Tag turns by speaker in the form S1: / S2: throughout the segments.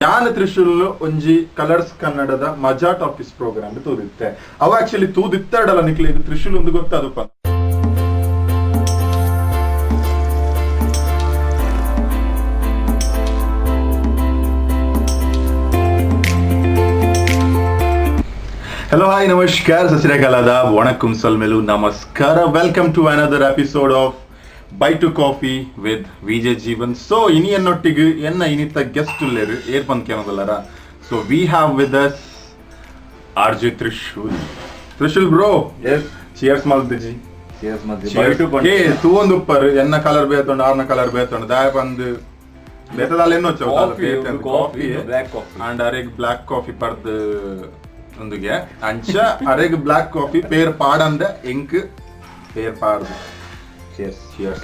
S1: ಯಾನ್ ತ್ರಿಶೂಲ್ ಒಂಜಿ ಕಲರ್ಸ್ ಕನ್ನಡದ ಮಜಾ ಟಾಪಿಕ್ಸ್ ಪ್ರೋಗ್ರಾಮ್ ತೂದಿತ್ತೆ. ಅವ ಆಕ್ಚುಲಿ ತೂದಿತ್ತಾಡಲ್ಲ ನಿಕ್ಲಿ ಇದು ತ್ರಿಶೂಲ್ ಒಂದು ಗೊತ್ತಾದಪ್ಪ. Hello, hi, namaskar, sasriyakal adab, vanakkam salmelu, namaskara. Welcome to another episode of By2Coffee with VJ Jeevan. So, ini ennottige enna inita guest ulleru er pankenadalara. So, we have with us RJ Thrishool. Thrishool bro.
S2: Yes.
S1: Cheers maldeji.
S2: Cheers maldeji.
S1: Cheers. Hey, tu ondu uppar enna color betondu arna color betondu daya bandu betadal enno
S2: coffee, black coffee
S1: and areg black coffee pardu ಒಂದಿಗೆ ಅಂಚ ಅರೆಗ್ black coffee peer ಪಾಡಂದ ಎಂಕ್ peer ಪಾಡ್ದು
S2: cheers
S1: cheers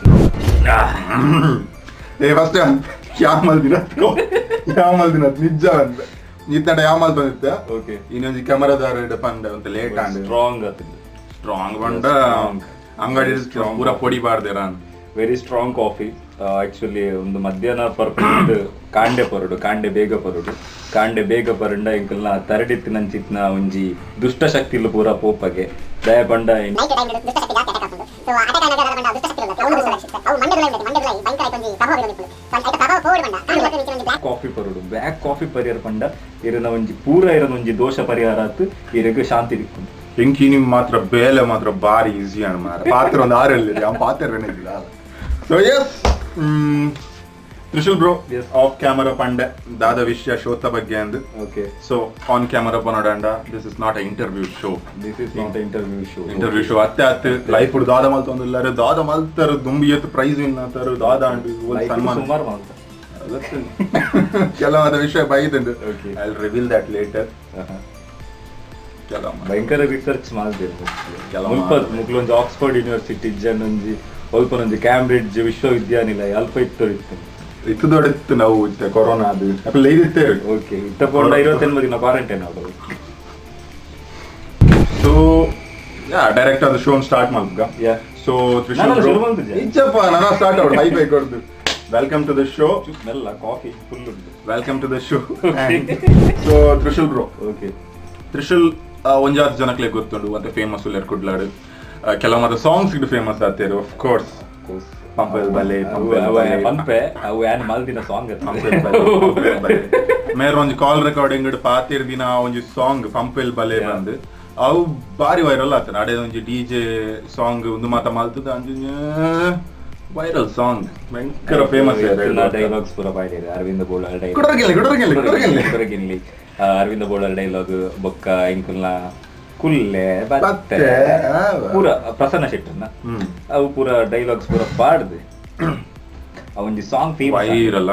S1: ಏ first ಯಾಮಲ್ ದಿನ ನಿಜ ಅಂದ ನಿತ್ತಡ ಯಾಮಲ್ ಬಂದಿತ್ತ
S2: okay
S1: ಇನ್ನೊಂದು ಕ್ಯಾಮರಾದಾರ ಪಂಡ ಅಂತ ಲೇಟ್ ಆಂಡ್ ಸ್ಟ್ರಾಂಗ್ ಬಂಡ ಅಂಗಡಿ ಪೂರ ಪೊಡಿ ಬಾರ್ದೇರ
S2: ವೆರಿ ಸ್ಟ್ರಾಂಗ್ ಕಾಫಿ ಆಕ್ಚುಲಿ ಒಂದು ಮಧ್ಯಾಹ್ನ ಪರ್ಪೆಕ್ಟ್ ಕಾಂಡೆ ಬೇಗ ಪರುಂಡ ಎಂಕಲ್ನ ತರಡಿತ್ತಿನಂಚಿತ್ನ ಒಂಜಿ ದುಷ್ಟ ಶಕ್ತಿಲು ಪೂರ ಪೋಪಗೆ ದಯ ಬಂಡ ಕಾಫಿ ಪರುಡು ಬ್ಲ್ಯಾಕ್ ಕಾಫಿ ಪರಿಹಾರ ಪಂಡ ಇರನ ಒಂಜಿ ಪೂರ ಇರನ ಒಂಜಿ ದೋಷ ಪರಿಹಾರ ಆತು ಇರಗ ಶಾಂತಿ ದಿಕ್ಕು
S1: ಎಂಕಿ ನಿಮ್ ಮಾತ್ರ ಬೇಲೆ ಮಾತ್ರ ಬಾರಿ ಈಸಿ ಅಣ್ಣ ಮಾರ ಪಾತ್ರ ಒಂದು ಆರಲ್ಲಿದೆ ಅವ್ನ ಪಾತ್ರ ಏನಿಲ್ಲ. So yes Thrishool bro,
S2: yes.
S1: Off camera pande dada vishya shota bagge and
S2: okay.
S1: So on camera panodanda, this is not an interview show.
S2: This is not an interview show.
S1: Interview show atte life udu dada maltondillare dada maltaru dumbiyet prize win ataru dada and one sanman
S2: sumar malta
S1: kelavada vishaya bayidendu.
S2: Okay,
S1: I'll reveal that later.
S2: ಭಯಂಕರ research ಮಾಡ್ಬೇಕು ಮುಗ್ಲೊಂದು Oxford university ಜನೊಂಜಿ ಒಲ್ಪನೊಂಜಿ Cambridge ವಿಶ್ವವಿದ್ಯಾನಿಲಯ ಅಲ್ಪ ಇತ್ತು
S1: ದೊಡ್ಡ ನಾವು corona ಅದು ಅಪ್ಪ ಇರುತ್ತೆ.
S2: ಓಕೆ ಇತ್ತಕೊಂಡ 28 ದಿನ ಕ್ವಾರಂಟೈನ್ ಆಗೋದು.
S1: ಸೊ ಡೈರೆಕ್ಟ್ ಅದು ಶೋ ಸ್ಟಾರ್ಟ್ ಮಾಡ್ಬೇಕಾ? ಸೊ ಇಚ್ಚಪ್ಪ ನಾನು ಸ್ಟಾರ್ಟ್ ಆಗೋದು ಹೈ ಬೈ ಕೊಡ್ದು. Welcome to the show.
S2: Smell coffee full ಉಂಟು.
S1: Welcome to the show. So Thrishool bro,
S2: okay
S1: Thrishool ಒಂಜಾರು ಜನಕ್ಲೆ ಗೊತ್ತುಂಡು ಮತ್ತೆ ಫೇಮಸ್ ಉಲ್ಲೇರ್ ಕುಡ್ಲಾಡು ಕೆಲವೊಂದು ಸಾಂಗ್ಸ್ ಇಡು ಫೇಮಸ್ ಆಗ್ತಾರೆ. ಆಫ್ ಕೋರ್ಸ್ ಪಂಪೆಲ್ ಬಲೆ
S2: ಪಂಪೆ ಅವು ಏನ್ ಮಲ್ದಿನ ಸಾಂಗ್
S1: ಮೇರ್ ಒಂಜಿ ಕಾಲ್ ರೆಕಾರ್ಡಿಂಗ್ ಇಡು ಪಾತಿರ್ ದಿನ ಒಂಜಿ ಸಾಂಗ್ ಪಂಪೆಲ್ ಬಲೆ ಬಂದು ಅವು ಬಾರಿ ವೈರಲ್ ಆಗ್ತಾರೆ. ಅಡೆ ಒಂಜಿ DJ ಸಾಂಗ್ ಒಂದು ಮಾತ ಮಲ್ತದ ಅಂಜು ವೈರಲ್ ಸಾಂಗ್ ಭಯಂಕರ ಫೇಮಸ್
S2: ಡೈಲಾಗ್ಸ್ ಪೂರ ಬಾಯ್ಲಿದೆ. ಅರವಿಂದ ಬೋಳಾರ್
S1: ಕುಡರ್ಗಿಲ್ಲಿ
S2: ಅರವಿಂದ ಬೋಳಾರ್ ಡೈಲಾಗ್ ಬೊಕ್ಕ ಇಂಕುಲ್ನ ಕುಲ್ಲೆ ಬತ್ತೆ ಪೂರ ಪ್ರಸನ್ನ ಶೆಟ್ಟರ್ನ ಅವು ಪೂರ ಡೈಲಾಗ್ಸ್ ಪೂರ ಪಾಡ್ದು ಅವೊಂಜಿ ಸಾಂಗ್
S1: ವೈರಲ್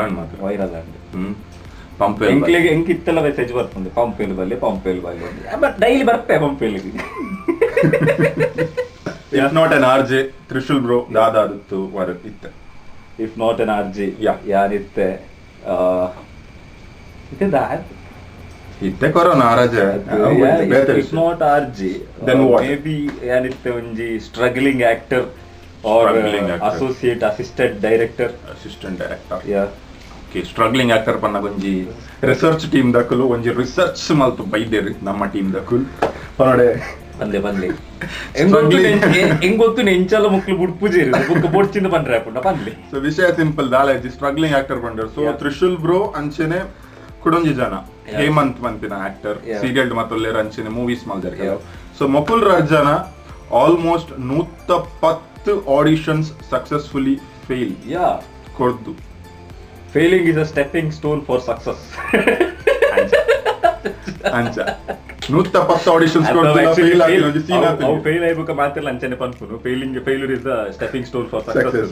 S2: ಎಂಕ್ಲಿಗೆ ಎಂಕಿತ್ತೆಲ್ಲ ಮೆಸೇಜ್ ಬರ್ತದೆ ಪಂಪೇಲ್ ಬಲ್ಲೆ ಬಟ್ ಡೈಲಿ ಬರ್ತೆ ಪಂಪೇಲಿಗೆ.
S1: If not an RJ, Thrishool bro, ದಾದಾದತ್ತು ವರತ್ ಇತ್ತೆ.
S2: If not an RJ, ಯಾರಿತ್ತೆ
S1: ಇತ್ತೆ corona RJ.
S2: If not RJ,
S1: then what?
S2: Maybe ಯಾರಿತ್ತೆ ಒಂಜಿ struggling actor or associate assistant director. Yeah.
S1: Okay, struggling actor ಪನ್ನಗ ಒಂಜಿ research team ದಕ್ಕಲು ಒಂಜಿ research ಮಲ್ತು ಬೈದೇರಿ ನಮ್ಮ team ದಕ್ಕುಲ್ ಪನಡೆ
S2: ಬಂದ್ಲೆ ಹೆಂಗ್ ಗೊತ್ತು ಎಂಚಲ ಮುಕ್ಳು ಬುಡ್ಪುಜೇರಿ ಬುಕ್ಕ ಬೊಡ್ಚಿಂದ ಬಂದ್ರೆ ಪುಂಡ ಬಂದ್ಲೆ.
S1: ಸೊ ವಿಷಯ ಸಿಂಪಲ್ ದಾಲೇಜಿ ಸ್ಟ್ರಗ್ಲಿಂಗ್ ಆಕ್ಟರ್ ಬಂದರು. ಸೊ Thrishool bro ಅಂಚೆನೆ ಕುಡೊಂಜಿ ಜನ ಹೇಮಂತ್ ಮಂತಿನ ಆಕ್ಟರ್ ಸೀರಿಯಲ್ ಮತ್ತೊಲ್ಲೇರ ಅಂಚೆನೆ ಮೂವೀಸ್ ಮಲ್ದರ್. ಸೊ ಮಕುಲ್ ರಾಜನ ಆಲ್ಮೋಸ್ಟ್ 110 ಆಡಿಷನ್ಸ್ ಸಕ್ಸಸ್ಫುಲಿ ಫೇಲ್ ಕೊಡ್ದು.
S2: Failing is a stepping stone for success.
S1: ಅಂಚ 110 ಆಡಿಷನ್ಸ್ ಕೊಡ್ದು ಫೇಲ್ ಆಗಿ ಒಂದು ಸೀನ್ ಆತು.
S2: ಅವು ಫೇಲ್ ಆಯ್ಬೇಕು ಮಾತೆಲ್ಲ ಅಂಚನೆ ಪನ್ಪುನು failure is the stepping stone for success.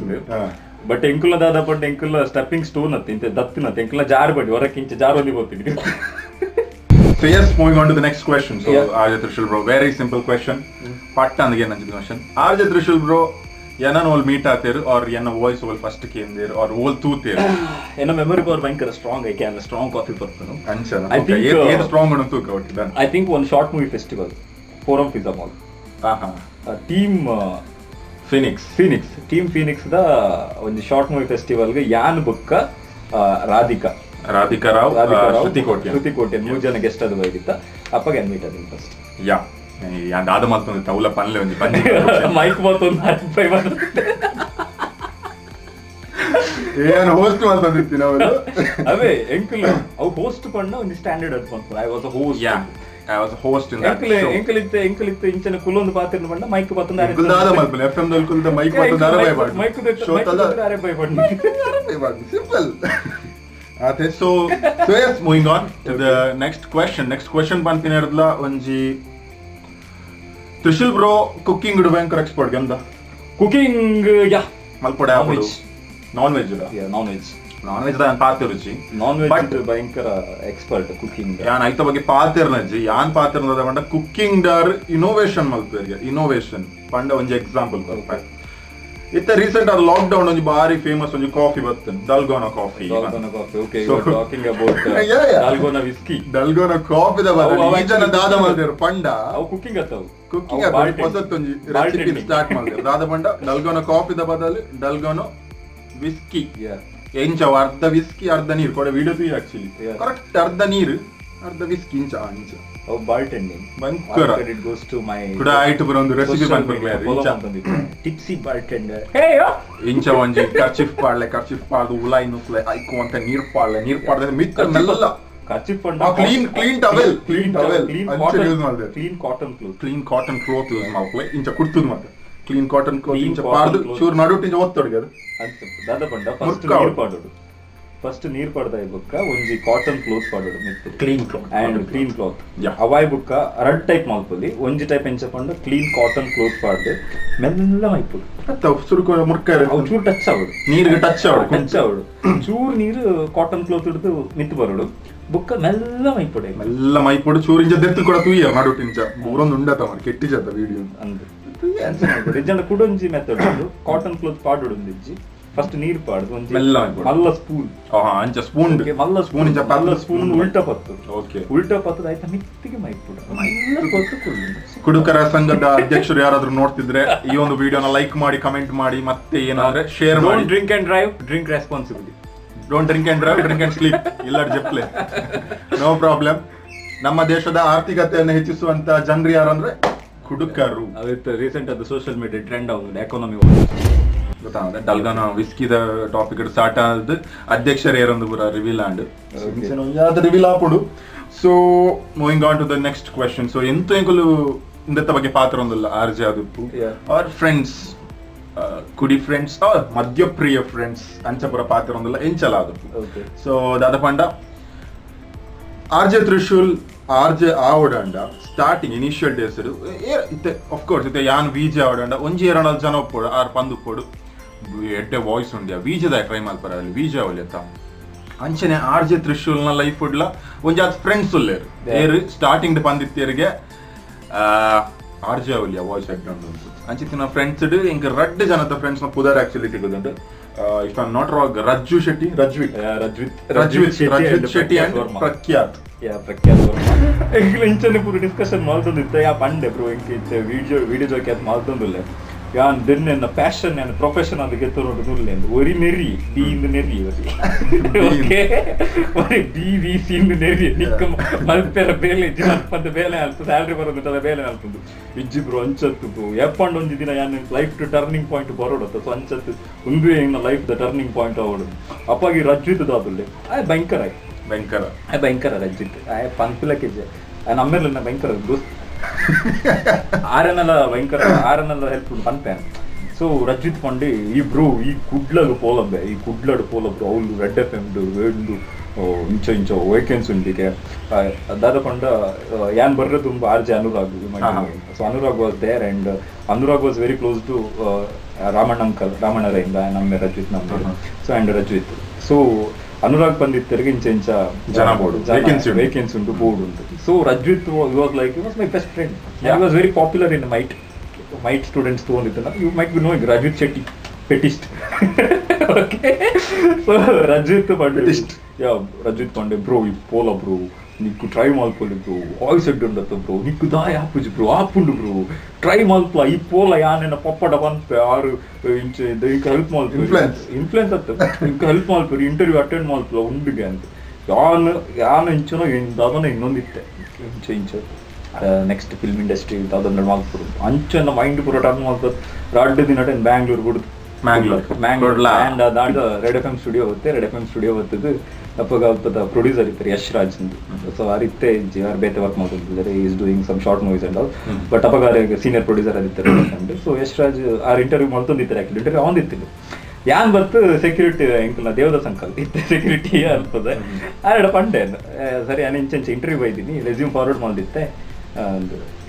S2: But ಎಂಕುಲ ದಾದ ಪಂಡ ಎಂಕುಲ ಸ್ಟೆಪ್ಪಿಂಗ್ ಸ್ಟೋನ್ ಅತ್ತಿ ಇಂತೆ ದತ್ತಿನ ಎಂಕುಲ ಜಾರ್ಬಡಿ ಹೊರಕ್ಕಿಂಚ ಜಾರೋಲಿ ಹೋಗ್ತಿದ್ವಿ.
S1: So yes, moving on to the next question. So RJ Thrishool bro, very simple question. ಪಟ್ಟಂದಿಗೆ ನಂಜಿದ ಕ್ವೆಶ್ಚನ್. RJ Thrishool bro ಏನನ ಓಲ್ ಮೀಟ್ ಆತೇರು ಆರ್ ಏನ ವಾಯ್ಸ್ ಓಲ್ ಫಸ್ಟ್ ಕೇಂದೇರು ಆರ್ ಓಲ್ ತೂತೇರು
S2: ಏನ ಮೆಮೊರಿ ಪವರ್ ಭಯಂಕರ strong I can strong coffee ಪರ್ಪನು
S1: ಅಂಚನ ಏನ್ ಸ್ಟ್ರಾಂಗ್ ಅನ್ನು ತೂಕ ಒಟ್ಟಿ then
S2: I think one short movie festival Forum pizza mall team Phoenix ದ ಒಂದು ಶಾರ್ಟ್ ಮೂವಿ ಫೆಸ್ಟಿವಲ್ ಗೆ ಯಾನ್ ಬುಕ್ಕ ರಾಧಿಕಾ
S1: ರಾಧಿಕಾ ರಾವ್ ಶ್ರುತಿ ಕೋಟ್ಯನ್
S2: 3 ಜನ ಗೆಸ್ಟ್ ಅದು ಬೈದಿತ್ತ ಅಪ್ಪಗೆ ಮೀಟ್ ಅದೀನಿ ಫಸ್ಟ್
S1: ಯಾ ದಾದ ಮತ್ತೊಂದು ತೌಲ ಪನ್ಲೆ ಒಂದು ಪಂಜಿ
S2: ಮೈಕ್ ಮತ್ತೊಂದು ಟ್ರೈ ಮಾಡಿದೆ
S1: ಏನು ಹೋಸ್ಟ್ ಮಾಡ್ತಿರ್ತೀನಿ ಅವರು
S2: ಅವೇ ಎಂಕಲ್ ಅವು ಹೋಸ್ಟ್ ಪಣ್ಣ ಒಂದು ಸ್ಟ್ಯಾಂಡರ್ಡ್ ಅದು ಬಂತು I was a host
S1: I was a host in that show.
S2: ಎಂಕಲಿತ್ತೆ ಇಂಚನ ಕುಲೊಂದು ಪಾತ್ರ ಬಂಡ ಮೈಕ್ ಬತ್ತಂದ ಅರೆ
S1: ಕುಲ್ದಾದ ಮಲ್ಪನೆ ಎಫ್ಎಂ ದಲ್ ಕುಲ್ದ ಮೈಕ್ ಬತ್ತಂದ ಅರೆ ಬೈ ಬಾಡ್
S2: ಮೈಕ್ ಶೋ ತಲ್ಲ ಅರೆ ಬೈ ಬಾಡ್
S1: simple ate so yes moving on to the next question banpine irdla onji Thrishool bro cooking ಡು ಭಯಂಕರ ಎಕ್ಸ್ಪರ್ಟ್ ಗಂದ
S2: ಕುಕಿಂಗ್ ಯಾ
S1: ಮಲ್ಪಡೆ ಆಪಡು ನಾನ್ ವೆಜ್ ನಾನ್ ವೆಜ್ ದಾನ್ ಪಾತೆ ರುಚಿ
S2: ನಾನ್ ವೆಜ್ ಭಯಂಕರ ಎಕ್ಸ್ಪರ್ಟ್ ಕುಕಿಂಗ್
S1: ಯಾನ್ ಐತ ಬಗ್ಗೆ ಪಾತಿರ್ನಜ್ಜಿ ಯಾನ್ ಪಾತಿರ್ನದ ಬಂಡ ಕುಕಿಂಗ್ ಡರ್ ಇನೋವೇಷನ್ ಮಲ್ಪೆರ್ಗೆ ಇನೋವೇಷನ್ ಪಂಡ ಒಂಜಿ ಎಕ್ಸಾಂಪಲ್ ಕೊರ್ಪೆ ಇತ್ತ ರೀಸೆಂಟ್ ಆದ ಲಾಕ್ ಡೌನ್ ಒಂಜಿ ಬಾರಿ ಫೇಮಸ್ ಒಂಜಿ ಕಾಫಿ ಬತ್ತನ್ dalgona coffee
S2: okay you are talking about dalgona whisky
S1: dalgona coffee ದ ಬದಲು ಈ ಜನ ದಾದ ಮಲ್ದೇರು ಪಂಡ
S2: ಅವು ಕುಕಿಂಗ್ ಅತ್ತವು
S1: ಕುಕಿಂಗ್ ಹೊಸತ್ತೊಂಜಿ ರೆಸಿಪಿ ಸ್ಟಾರ್ಟ್ ಮಾಡ್ದೇರು ದಾದ ಪಂಡ ಡಲ್ಗೋನಾ ಕಾಫಿ ದ ಬದಲು ಡಲ್ಗೋನಾ ವಿಸ್ಕಿ ಎಂಚ ಅರ್ಧ ವಿಸ್ಕಿ ಅರ್ಧ ನೀರು ಕೊಡ ವಿಡಿಯೋ ತೀರ್ ಆಕ್ಚುಲಿ ಕರೆಕ್ಟ್ ಅರ್ಧ ನೀರು ಅರ್ಧ ವಿಸ್ಕಿ ಇಂಚ
S2: ಬಾರ್ಟೆಂಡಿಂಗ್
S1: ಬಂಕರ
S2: ಇಟ್ ಗೋಸ್ ಟು ಮೈ
S1: ಕುಡ ಆಯ್ತು ಬರ ಒಂದು ರೆಸಿಪಿ ಬಂದ್ಬಿಡ್ಲೆ
S2: ಟಿಪ್ಸಿ ಬಾರ್ಟೆಂಡರ್
S1: ಇಂಚ ಒಂಜಿ ಕರ್ಚಿಫ್ ಪಾಡ್ದು ಉಲಾಯಿ ನುಕ್ಲೆ ಐಕು ಅಂತ ನೀರ್ ಪಾಡ್ದೆ ಮಿತ್ತ ಮೆಲ್ಲ
S2: kerchief
S1: clean towel
S2: clean cotton cloth
S1: use ಮಾಡ್ಲೆ ಇಂಚ ಕುಡ್ತುದು ಮತ್ತೆ ಕ್ಲೀನ್ ಕಾಟನ್ ಕ್ಲೋತ್ ಇಂಚ ಪಾಡ್ದು ಚೂರ್ ನಡುಟಿಂಚ ಒತ್ತೊಡಗದು
S2: ಅಂತ ದಾದ ಪಂಡ ಫಸ್ಟ್ ನೀರ್ ಪಡ್ದ ಬುಕ್ಕ ಒಂಜಿ ಕಾಟನ್ ಕ್ಲೋತ್ ಪಾಡೋಡು ಮಿತ್ತು ಕ್ಲೀನ್ ಕ್ಲೋತ್ ಅವಾಯ್ ಬುಕ್ಕ ರಡ್ ಟೈಪ್ ಮಲ್ಪಲ್ಲಿ ಒಂಜಿ ಟೈಪ್ ಎಂಚ ಪಂಡ ಕ್ಲೀನ್ ಕಾಟನ್ ಕ್ಲೋತ್ ಪಾಡ್ದು ಮೆಲ್ಲ ಮೈಪುಡು
S1: ಸುರುಕು ಮುರ್ಕ
S2: ಚೂರ್ ಟಚ್ ಆವಡು
S1: ನೀರಿಗೆ ಟಚ್ ಆವಡು
S2: ಚೂರ್ ನೀರು ಕಾಟನ್ ಕ್ಲೋತ್ ಹಿಡಿದು ಮಿತ್ತು ಬರೋಡು ಬುಕ್ಕ ಮೆಲ್ಲ ಮೈಪುಡು
S1: ಚೂರ್ ಇಂಚ ದೆತ್ತು ಕೂಡ ತೂಯ ನಡುಟಿಂಚ ಊರೊಂದು ಉಂಡತ ಮಾಡಿ ಕೆಟ್ಟಿಜದ ವಿಡಿಯೋ
S2: ಅಂದ್ರೆ ಇಜ್ಜಂಡ ಕುಡೊಂಜಿ ಮೆಥಡ್ ಕಾಟನ್ ಕ್ಲೋತ್ ಪಾಡೋಡು ಒಂದಿಜ್ಜಿ ಫಸ್ಟ್ ನೀರ್ ಪಾಡ್ದು ಒಂಜಿ ಮಲ್ಲ ಸ್ಪೂನ್
S1: ಅಂಚ ಸ್ಪೂನ್
S2: ಮಲ್ಲ ಸ್ಪೂನ್ ಉಲ್ಟಾ ಪತ್ತದ ಆಯ್ತಾ ಮಿತ್ತಿಗೆ ಮೈಪುಡು
S1: ಕುಡುಕರ ಸಂಘದ ಅಧ್ಯಕ್ಷರು ಯಾರಾದ್ರೂ ನೋಡ್ತಿದ್ರೆ ಈ ಒಂದು ವಿಡಿಯೋನ ಲೈಕ್ ಮಾಡಿ ಕಮೆಂಟ್ ಮಾಡಿ ಮತ್ತೆ ಏನಾದ್ರೆ ಶೇರ್ ಮಾಡಿ
S2: drink and drive drink responsibility
S1: don't drink and drive drink and sleep ಇಲ್ಲ ಜಪ್ಲೆ ನೋ ಪ್ರಾಬ್ಲಮ್ ನಮ್ಮ ದೇಶದ ಆರ್ಥಿಕತೆಯನ್ನು ಹೆಚ್ಚಿಸುವಂತ ಜನರು ಯಾರು ಅಂದ್ರೆ ಕುಡುಕರು
S2: ಅದಕ್ಕೆ ರೀಸೆಂಟ್ ಅದು ಸೋಷಿಯಲ್ ಮೀಡಿಯಾ ಟ್ರೆಂಡ್ ಆಗಿದೆ ಎಕಾನಮಿ
S1: ಗೊತ್ತಾಗುತ್ತೆ ಡಲ್ಗಾನ ವಿಸ್ಕಿದ ಟಾಪಿಕ್ ಸ್ಟಾರ್ಟ್ ಆದ ಅಧ್ಯಕ್ಷರು ಯಾರೊಂದು ಪೂರ ರಿವೀಲ್ ಆಂಡ್ ರಿವೀಲ್ ಆಪುಡು so moving on to the next question so ಎಂತ ಎಂಕುಲು ಇಂದತ್ತ ಬಗ್ಗೆ ಪಾತ್ರ ಒಂದಿಲ್ಲ ಆರ್ಜೆ ಆದುಪ್ಪು ಆರ್ ಫ್ರೆಂಡ್ಸ್ ಕುಡಿ ಫ್ರೆಂಡ್ಸ್ ಆರ್ ಮದ್ಯಪ್ರಿಯ ಫ್ರೆಂಡ್ಸ್ ಅಂಚಪುರ ಪಾತ್ರ ಒಂದಿಲ್ಲ ಎಂಚಲ ಆದುಪ್ಪು ಸೊ ದಾದ ಪಂಡ ಆರ್ಜೆ ತ್ರಿಶೂಲ್ ಆರ್ಜೆ ಆವಡಂಡ ಸ್ಟಾರ್ಟಿಂಗ್ ಇನಿಷಿಯಲ್ ಡೇಸ್ ಇತ್ತೆ ಆಫ್ ಕೋರ್ಸ್ ಇತ್ತೆ ಯಾನ್ ವಿಜೆ ಆವಡಂಡ ಒಂಜಿ ಎರಡು ಜನ ಒಪ್ಪೋಡು ಆರ್ ಪಂದುಪ್ಪೋಡು ಎಡ್ಡೆ ವಾಯ್ಸ್ ಉಂಡ್ಯ ವಿಜೆದ ಟ್ರೈ ಮಲ್ಪರ ಅಲ್ಲಿ ವಿಜೆ ಅವಲಿ ಅಂತ ಅಂಚನೆ ಆರ್ಜೆ ತ್ರಿಶೂಲ್ನ ಲೈಫ್ ಉಡ್ಲ ಒಂಜಿ ಆದ್ ಫ್ರೆಂಡ್ಸ್ ಉಲ್ಲೇರು ಏರು ಸ್ಟಾರ್ಟಿಂಗ್ ಪಂದಿತ್ತೇರಿಗೆ ಆರ್ಜೆ ಅವಲಿಯ ವಾಯ್ಸ್ ಎಡ್ಡೊಂಡು ಉಂಟು ಅಂಚಿತ್ತಿನ ಫ್ರೆಂಡ್ಸ್ ಇಂಕ ರಡ್ಡ್ ಜನದ ಫ್ರೆಂಡ್ಸ್ ನ ಪುದರ್ ಆಕ್ಚುಲಿ ಸಿಗುದುಂಟು if I am not wrong Rajvith Shetty and Prakhyath
S2: ಇಂಚನೆ ಪೂರ ಡಿಸ್ಕಷನ್ ಮಾಡ್ತಂದಿತ್ತ ಯಾ ಪಂಡೆ ಬ್ರೋ ಇಂಕ ವಿಡಿಯೋ ಜಾಕಿ ಅದು ಮಾಡ್ತಂದಿಲ್ಲ ಯಾನ್ ದೆನ್ನ ಪ್ಯಾಷನ್ ಆ್ಯಂಡ್ ಪ್ರೊಫೆಷನ್ ಅದು ಗೆತ್ತೋಡು ನುಲ್ಲೆಂದು ಒರಿ ನೆರಿ ಡಿ ಇಂದು ನೆರಿ ಒರಿ ಡಿ ವಿ ಸಿ ಇಂದು ನೆರಿ ನಿಕ್ಕ ಮಲ್ಪೆರ ಬೇಲೆ ಪಂತ ಬೇಲೆ ಆಲ್ತು ಸ್ಯಾಲ್ರಿ ಬರೋದು ಬೇಲೆ ಆಲ್ತುಂಡು ಇಜ್ಜಿ ಬ್ರೋ ಅಂಚತ್ತು ಎಪ್ಪಂಡು ಒಂಜಿ ದಿನ ಯಾನ್ ಲೈಫ್ ಟು ಟರ್ನಿಂಗ್ ಪಾಯಿಂಟ್ ಬರೋಡತ್ತ ಸೊ ಅಂಚತ್ತು ಒಂದು ಇನ್ನ ಲೈಫ್ ದ ಟರ್ನಿಂಗ್ ಪಾಯಿಂಟ್ ಆವಡು ಅಪ್ಪಾಗಿ ರಜ್ವಿತ್ ದಾದುಲ್ಲೆ ಆಯ್ ಭಯಂಕರ ರಜ್ವಿತ್ ಆಯ್ ಪಂಪಿಲ ಕೆಜೆ ನಮ್ಮೇಲೆ ಭಯಂಕರ ದೋಸ್ತ್ ಆರನೆಲ್ಲ ಹೆಲ್ಪ್ ಪಂಪೆ ಸೊ ರಜ್ವಿತ್ ಪಂಡೆ ಈ ಬ್ರೋ ಈ ಕುಡ್ಲಡು ಪೋಲಬ್ರು ಅವ್ಲು ರೆಡ್ ಎಫ್ ಎಮ್ಡು ವೇಡ್ದು ಇಂಚ ವೇಕೆನ್ಸಿ ಉಂಟಿಗೆ ದಾದ ಪಂಡ ಯಾನ್ ಬರ್ರೆ ತುಂಬ RJ Anurag so Anurag was there and Anurag was very close to ರಾಮಣ್ಣರಿಂದ ನಮ್ಮೆ ರಜ್ವಿತ್ ನಮ್ಗೆ so and Rajvith so Anurag ಬಂದಿತ್ತರಿಗೆ ಇಂಚ ಜನ ಬೋರ್ಡು ವೇಕೆನ್ಸಿ ಉಂಟು ಬೋರ್ಡ್ ಉಂಟು so Rajvith was like was my best friend I was very popular in might students ತೊಗೊಂಡಿದ್ದ you might be knowing Rajvith Shetty ಫೆಟಿಸ್ಟ್ ಓಕೆ ಸೊ ರಜ್ವಿತ್ ಪಂಡೆ ಬ್ರೋ ಈ ಪೋಲ ಬ್ರೋ నీకు ట్రై మాల్పోలి బ్రో వాయిస్ ఎడ్డుండత బ్రో నీకు దాయ ఆపుజు బ్రో ఆపుండు బ్రో ట్రై మాల్పల ఈ పోల యానెన పప్పడ ಬಂತ ಆರು ಇಂಚೆ ಇಂಕ ಹೆಲ್ಪ್ ಮಾಲ್ಪು ಇನ್ಫ್ಲುಯೆನ್ಸ್ ಅತ್ತ ಇಂಕ ಹೆಲ್ಪ್ ಮಾಲ್ಪು ಇಂಟರ್ವ್ಯೂ ಅಟೆಂಡ್ ಮಾಲ್ಪಲ ಉಂಡುಗೆ ಅಂತ ಯಾನು ಇಂಚುನೋ ಇಂದಾದನೋ ಇನ್ನೊಂದಿತ್ತೆ ಇಂಚು ನೆಕ್ಸ್ಟ್ ಫಿಲ್ಮ್ ಇಂಡಸ್ಟ್ರಿ ಇಂಥದ್ದನ್ನ ಮಾಡ್ಬೋದು ಅಂಚೆಲ್ಲ ಮೈಂಡ್ ಪೂರ ಟರ್ನ್ ಮಾಡ್ಬೋದು ರಡ್ಡು ದಿನ ಬ್ಯಾಂಗ್ಳೂರ್ ಬಿಡುದು ದಾಂಡ ರೆಡ್ ಎಫ್ ಎಂ ಸ್ಟುಡಿಯೋ ಹೋಗುತ್ತೆ ರೆಡ್ ಎಫ್ ಎಂ ಸ್ಟುಡಿಯೋ ಹೋಗ್ತದ್ದು ಅಪ್ಪಾಗ ಪ್ರೊಡ್ಯೂಸರ್ ಇರ್ತಾರೆ ಯಶ್ರಾಜ್ ಅಂತ ಸೊ ಅರಿತ್ತೆ ಯಾರು ಬೇತೆ ವರ್ಕ್ ಮಾಡ್ತಿದ್ದಾರೆ is doing some short movies and all but ಅಪ್ಪಾಗ ಸೀನಿಯರ್ ಪ್ರೊಡ್ಯೂಸರ್ ಅದಿರ್ತಾರೆ ಸೊ ಯಶ್ರಾಜ್ ಆ ಇಂಟರ್ವ್ಯೂ ಮಾಡ್ತೊಂದಿರ್ತಾರೆ ಆಕ್ಚುಲಿ ಇಂಟರ್ವ್ಯೂ ಅವನಿತ್ತಿಲ್ಲ ಯಾನ್ ಬರ್ತು ಸೆಕ್ಯೂರಿಟಿ ಎಂಕಲ್ನ ದೇವದಾಸ್ ಅಂಕಲ್ ಇತ್ತೆ ಸೆಕ್ಯೂರಿಟಿ ಅನ್ಪದೆ ಆರಡ ಪಂಡೆ ಸರಿ ನಾನು ಇಂಚೆ ಇಂಟರ್ವ್ಯೂ ಬೈದೀನಿ ರೆಸ್ಯೂಮ್ ಫಾರ್ವರ್ಡ್ ಮಾಡಿದ್ದೆ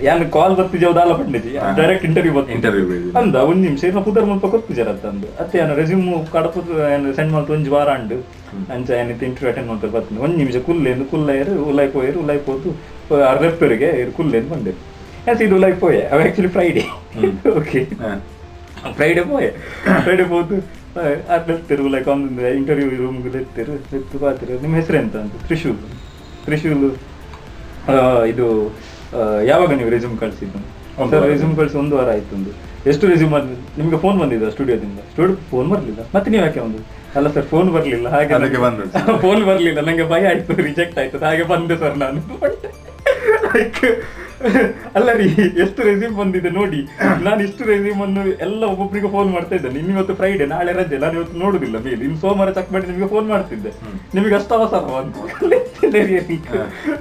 S2: ಯಾನ್ ಕಾಲ್ ಬರ್ತಿದ್ದೇವೆ ದಾಲ ಪಂಡಿಜಿ ಡೈರೆಕ್ಟ್ ಇಂಟರ್ವ್ಯೂ ಅಂದ ಒಂದ್ ನಿಮಿಷ ನಾ ಪುದರ್ ಮುಲ್ಪ ಕೊತ್ತಿಜಾರ ಅಂತಂದು ಅತ್ತೆ ನಾನು ರೆಸ್ಯೂಮ್ ಕಡಪ ಸೆಂಡ್ ಮಾಡ್ತು ಒಂಜಿ ವಾರ ಅಂಡು ಅಂಚ ಏನಿತ್ತು ಇಂಟರ್ವ್ಯೂ ಅಟೆಂಡ್ ಮಾಡ್ತಾರೆ ಬರ್ತೀನಿ ಒಂದ್ ನಿಮಿಷ ಕುಲ್ಲೇನು ಕುಲ್ಲಾಯರು ಉಲಾಯ್ ಪೋತು ರೆಪ್ಪರಿಗೆ ಕುಲ್ಲೇನು ಬಂದೆ ಇದು ಉಲಾಯ್ ಪೋಯೆ ಅವ ಆಕ್ಚುಲಿ ಫ್ರೈಡೇ ಓಕೆ ಫ್ರೈಡೇ ಪೋತು ಅರ್ತಿರು ಲೈಕ್ ಒಂದು ಇಂಟರ್ವ್ಯೂ ರೂಮ್ಗೆ ಎತ್ತು ಪಾತಿರು ನಿಮ್ಮ ಹೆಸರು ಎಂತ ಅಂತ ತ್ರಿಶೂಲ್ ಇದು ಯಾವಾಗ ನೀವು ರೆಸ್ಯೂಮ್ ಕಳಿಸಿದ್ದು ಸರ್ ರೆಸ್ಯೂಮ್ ಕಳಿಸಿ 1 ವಾರ ಆಯ್ತು ಎಷ್ಟು ರೆಸ್ಯೂಮ್ ನಿಮ್ಗೆ ಫೋನ್ ಬಂದಿದ್ದ ಸ್ಟುಡಿಯೋದಿಂದ ಫೋನ್ ಬರಲಿಲ್ಲ ಮತ್ತೆ ನೀವು ಯಾಕೆ ಒಂದು ಅಲ್ಲ ಸರ್ ಫೋನ್ ಬರಲಿಲ್ಲ ಹಾಗೆ ಫೋನ್ ಬರಲಿಲ್ಲ ನಂಗೆ ಭಯ ಆಯ್ತು ರಿಜೆಕ್ಟ್ ಆಯ್ತು ಹಾಗೆ ಬಂದೆ ಸರ್ ನಾನು ಅಲ್ಲ ರೀ ಎಷ್ಟು ರೆಸ್ಯೂಮ್ ಬಂದಿದೆ ನೋಡಿ ನಾನು ಇಷ್ಟು ರೆಸ್ಯೂಮ್ ಅನ್ನು ಎಲ್ಲ ಒಬ್ಬೊಬ್ಬರಿಗೆ ಫೋನ್ ಮಾಡ್ತಾ ಇದ್ದೆ ನಿನ್ನ ಇವತ್ತು ಫ್ರೈಡೆ ನಾಳೆ ರಜೆ ನಾನು ಇವತ್ತು ನೋಡುದಿಲ್ಲ ಮೇಲೆ ಇನ್ನು ಸೋಮವಾರ ಚೆಕ್ ಮಾಡಿ ನಿಮಗೆ ಫೋನ್ ಮಾಡ್ತಿದ್ದೆ ನಿಮಗೆ ಅಷ್ಟು ಅವಸರ ಅಂತ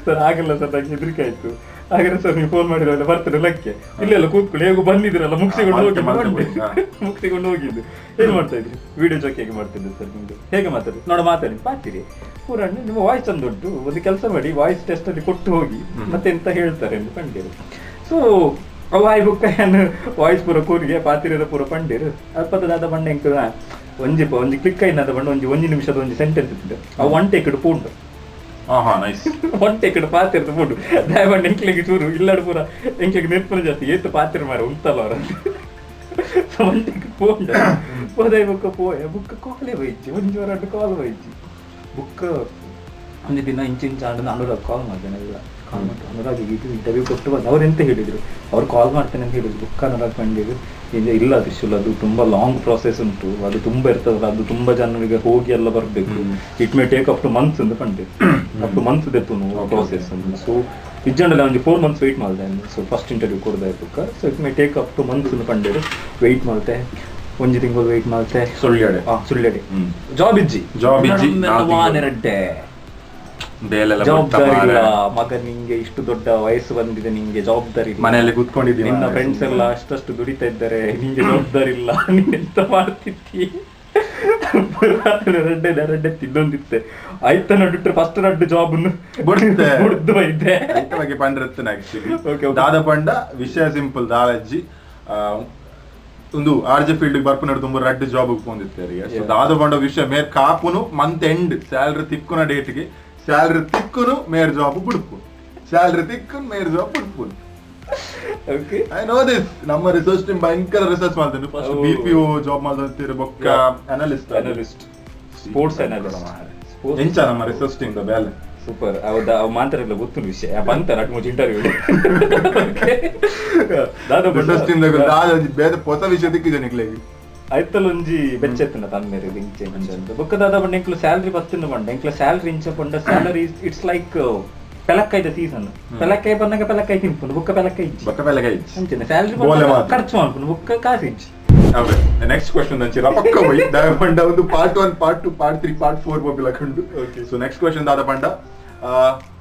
S2: ಸರ್ ಆಗಲ್ಲ ಸರ್ ನಂಗೆ ಹೆದರಿಕೆ ಆಯ್ತು ಹಾಗಾದ್ರೆ ಸರ್ ನೀವು ಫೋನ್ ಮಾಡಿದ್ರಲ್ಲ ಬರ್ತಾರೆ ಲಕ್ಕೆ ಇಲ್ಲೆಲ್ಲ ಕೂತ್ಕೊಳ್ಳಿ ಹೇಗೂ ಬಂದಿದ್ರಲ್ಲ ಮುಗಿಸಿಕೊಂಡು ಹೋಗಿದ್ದು ಏನ್ ಮಾಡ್ತಾ ಇದ್ರಿ ವಿಡಿಯೋ ಜಾಕಿ ಹೇಗೆ ಮಾಡ್ತಿದ್ದೆ ಸರ್ ನಿಮ್ದು ಹೇಗೆ ಮಾತಾಡಿ ಪಾತಿರಿ ಪೂರ ನಿಮ್ಮ ವಾಯ್ಸ್ ಅಂದುಂಟು ಒಂದು ಕೆಲಸ ಮಾಡಿ ವಾಯ್ಸ್ ಟೆಸ್ಟ್ ಅಲ್ಲಿ ಕೊಟ್ಟು ಹೋಗಿ ಮತ್ತೆ ಎಂತ ಹೇಳ್ತಾರೆ ಎಂದು ಕಂಡಿರು ಸೊ ವಾಯ್ ಬುಕ್ಕ ಏನು ವಾಯ್ಸ್ ಪೂರ ಕೂರಿಗೆ ಪಾತಿರದ ಪೂರ ಪಂಡಿರು ಅಲ್ಪದಾದ ಬಂಡ ಎಂಕ ಒಂಜಿ ಕ್ಲಿಕ್ ಆಯ್ನದ ಬಂಡ ಒಂಜಿ ನಿಮಿಷದ ಒಂಜಿ ಸೆಂಟೆನ್ಸ್ ಇತ್ತು ಅವು ಒನ್ ಟೇಕ್ ಪೂಂಡು ಒನ್ ಟೇಕ್ ಪಾತಿರ್ದು ಪೂಂಡು ದಯಮಾಡಿ ಎಂಕ್ಲಿಗೆ ಚೂರು ಇಲ್ಲಾಡು ಪೂರ ಎಂಕ್ಲಿಗೆ ನೆನಪು ಜಾಸ್ತಿ ಏತು ಪಾತಿರ ಮಾರ ಉಂಟಲ್ಲ ಅವರ ಒನ್ ಟೇಕ್ ಪೂಂಡು ಹೋದಾಯ ಬುಕ್ಕ ಕಾಲೇ ಹೋಯ್ತು ಒಂಜಿ ವಾರ ಕಾಲ್ ಹೋಯ್ತು ಬುಕ್ ಒಂದು ದಿನ ಇಂಚು ಆಡ ಅನುರಾಗ್ ಕಾಲ್ ಮಾಡ್ತೇನೆ ಕಾಲ್ ಮಾಡ್ತಾರೆ ಅನುರಾಗ್ ಇದು ಇಂಟರ್ವ್ಯೂ ಕೊಟ್ಟು ಬಂದು ಅವ್ರು ಎಂತ ಹೇಳಿದ್ರು ಅವ್ರು ಕಾಲ್ ಮಾಡ್ತೇನೆ ಅಂತ ಹೇಳಿದ್ರು ಬುಕ್ ಅನುರಾಗ್ ಬಂದಿದ್ರು ಇಲ್ಲ ತ್ರಿಶೂಲ್ ಅದು ತುಂಬಾ ಲಾಂಗ್ ಪ್ರಾಸೆಸ್ ಉಂಟು ಅದು ತುಂಬಾ ಇರ್ತದಲ್ಲ ಅದು ತುಂಬಾ ಜನರಿಗೆ ಹೋಗಿ ಎಲ್ಲ ಬರ್ಬೇಕು it may take up to months ಅಂತ ಕಂಡಿದ್ರು ಅಪ್ ಟು ಮಂತ್ಸ್ ದೆತ್ತು ಪ್ರಾಸೆಸ್ ಅಂತ ಸೊ ನಿಜಂಡಲ್ಲ ಒಂದು 4 months ವೆಯ್ಟ್ ಮಾಡಿದೆ ಸೊ ಫಸ್ಟ್ ಇಂಟರ್ವ್ಯೂ ಕೊಡ್ದೆ ಬುಕ್ so it may take up to months ಅಂತ ಕಂಡಿದ್ರು ವೆಯ್ಟ್ ಮಾಡ್ತೆ ಒಂಜಿ ತಿಂಗಳು ವೆಯ್ಟ್ ಮಾಡ್ತೆ ಸುಳ್ಳೆಡೆ ಜಾಬ್ ಇಜ್ಜಿ ನೆರಡ್ಡೆ ಜವಾಬ್ದಾರಿ ಇಲ್ಲ ಮಗ ನಿಂಗೆ ಇಷ್ಟು ದೊಡ್ಡ ವಯಸ್ಸು ಬಂದಿದೆ ನಿಂಗೆ ಜವಾಬ್ದಾರಿ
S1: ಮನೆಯಲ್ಲಿ ಕೂತ್ಕೊಂಡಿದ್ದೀನಿ
S2: ನಿನ್ನ ಫ್ರೆಂಡ್ಸ್ ಎಲ್ಲ ಅಷ್ಟು ದುಡಿತಾ ಇದ್ದಾರೆ ನಿಂಗೆ ಜವಾಬ್ದಾರಿ ಇಲ್ಲ ನೀನ್ ಎಂತ ಮಾಡ್ತಿದ್ದಿ ರಡ್ಡೆ ತಿನ್ನೊಂದಿತ್ತೆ ಆಯ್ತ ನಡುಟ್ರೆ ಫಸ್ಟ್ ರಡ್ಡು ಜಾಬ್ ಬುಡ್ದು ಇದ್ದೆ
S1: ಪಂಡಿರ್ತೇನೆ ಆಕ್ಚುಲಿ ದಾದ ಪಂಡ ವಿಷಯ ಸಿಂಪಲ್ ದಾಳಜ್ಜಿ ಒಂದು ಆರ್ಜೆ ಫೀಲ್ಡ್ ಬರ್ಪುನಡು ತುಂಬ ರಡ್ಡು ಜಾಬ್ ಬಂದಿರ್ತಾರೆ ದಾದ ಪಂಡ ವಿಷಯ ಮೇರ್ ಕಾಪುನು ಮಂತ್ ಎಂಡ್ ಸ್ಯಾಲ್ರಿ ತಿಕ್ಕುನ ಡೇಟ್ಗೆ ಸ್ಯಾಲ್ರಿ ತಿಕ್ಕುನು ಮೇರ್ ಜಾಬ್ ಬಿಡ್ಪು ಸ್ಯಾಲ್ರಿ ತಿಕ್ಕುನು ಮೇರ್ ಜಾಬ್ ಬಿಡ್ಪು ಐ ನೋ ದಿಸ್ ನಮ್ಮ ರಿಸರ್ಚ್ ಟೀಮ್ ಭಯಂಕರ ರಿಸರ್ಚ್ ಮಾಡ್ತೇನೆ ಫಸ್ಟ್ BPO ಜಾಬ್ ಮಾಡ್ತಿರೋ ಬೊಕ್ಕ ಅನಲಿಸ್ಟ್ ಸ್ಪೋರ್ಟ್ಸ್ ಅನಲಿಸ್ಟ್ ಎಂಚ ನಮ್ಮ research team the ballet
S2: super ಹೌದಾ ಅವ್ ಮಾತಾಡಲ್ಲ ಗೊತ್ತು ವಿಷಯ ಬಂತ ನಟ್ ಮುಚ್ಚ ಇಂಟರ್ವ್ಯೂ
S1: ರಿಸರ್ಚ್ ಟೀಮ್ ದಾದ ಬೇರೆ ಹೊಸ ವಿಷಯ ದಿಕ್ಕಿದೆ ನಿಕ್ಲೆಗೆ
S2: ಆಯ್ತಲ್ಲ ಒಂಜಿ ಬೆಚ್ಚೆತ್ತಿನ ತನ್ಮೇಲೆ ಇಂಚೆ ಅಂತ ಬೊಕ್ಕದಾದ ಬಂಡ ಎಂಕ್ಲು ಸ್ಯಾಲ್ರಿ ಬತ್ತಿನ ಬಂಡ ಎಂಕ್ಲ ಸ್ಯಾಲ್ರಿ ಇಂಚ ಬಂಡ ಸ್ಯಾಲರಿ ಇಟ್ಸ್ ಲೈಕ್ ಪೆಲಕ್ಕಾಯ್ದ ಸೀಸನ್ ಪೆಲಕ್ಕಾಯಿ ಬಂದಾಗ ಪೆಲಕ್ಕಾಯಿ ತಿನ್ಪುಂಡು ಬೊಕ್ಕ ಪೆಲಕ್ಕಾಯಿ ಇಜ್ಜಿ ಅಂಚೆನೆ ಸ್ಯಾಲ್ರಿ ಖರ್ಚು ಮಾಡ್ಪುಂಡು ಬೊಕ್ಕ ಕಾಸು ಇಜ್ಜಿ
S1: ನೆಕ್ಸ್ಟ್ ಕ್ವೆಶ್ಚನ್ ಅಂಚೆ ರಪಕ್ಕ ಹೋಯ್ ದಾದ ಬಂಡ ಒಂದು ಪಾರ್ಟ್ 1 ಪಾರ್ಟ್ 2 ಪಾರ್ಟ್ 3 ಪಾರ್ಟ್ 4 ಮೊಬಿಲ ಕಂಡು ಓಕೆ ಸೊ ನೆಕ್ಸ್ಟ್ ಕ್ವೆಶ್ಚನ್ ದಾದ ಬಂಡ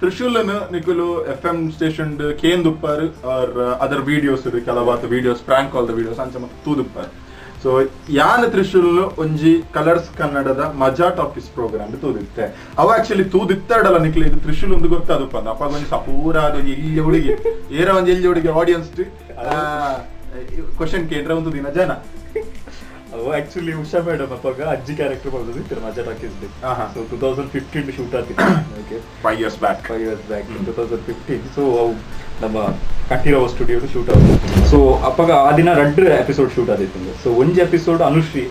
S1: ತ್ರಿಶೂಲನ್ ನಿಕುಲು FM ಸ್ಟೇಷನ್ ಕೇಂದುಪ್ಪರ್ ಆರ್ ಅದರ್ ವಿಡಿಯೋಸ್ ಕೆಲವಾತ ವಿಡಿಯೋಸ್ ಪ್ರಾಂಕ್ ಕಾಲ್ ದ ವಿಡಿಯೋಸ್ ಅಂಚ ತೂದುಪ್ಪರ್ ಸೊ ಯಾನ್ ತ್ರಿಶೂಲ್ ಒಂಜಿ ಕಲರ್ಸ್ ಕನ್ನಡದ ಮಜಾ ಟಾಕೀಸ್ ಪ್ರೋಗ್ರಾಮ್ ತೂದಿತ್ತೆ ಅವ ಆಕ್ಚುಲಿ ತೂದಿತ್ತಾಡಲ್ಲ ನಿಕ್ಲಿ ಇದು ತ್ರಿಶೂಲ್ ಒಂದು ಗೊತ್ತಾದಪ್ಪ ಅಪ್ಪ ಒಂಜಿ ಸಪೂರ ಎಲ್ಲಿ ಹುಡುಗಿ ಏರ ಒಂಜಿ ಎಲ್ಲಿ ಹುಡುಗಿ ಆಡಿಯನ್ಸ್ ಕ್ವಶನ್ ಕೇಂದ್ರ ಒಂದು ದಿನ ಜನ
S2: ಅವು ಆಕ್ಚುಲಿ ಉಷಾ ಮೇಡಮ್ ಅಪ್ಪಾಗ ಅಜ್ಜಿ ಕ್ಯಾರೆಕ್ಟರ್ ಬಂದಿತ್ತು ಮಜಾ ಟಾಕೀಸ್ ಸೊ 2015 ಶೂಟ್ ಆಗಿತ್ತು ಓಕೆ 5 years back 2015 ಸೊ ಅವು ನಮ್ಮ ಕಟ್ಟಿರೋ ಸ್ಟುಡಿಯೋ ಶೂಟ್ ಆಗುತ್ತೆ ಸೊ ಅಪ್ಪಾಗ ಆ ದಿನ 2 ಎಪಿಸೋಡ್ ಶೂಟ್ ಆದಿತ್ತು ಸೊ ಒಂಜಿ ಎಪಿಸೋಡ್ ಅನುಶ್ರೀ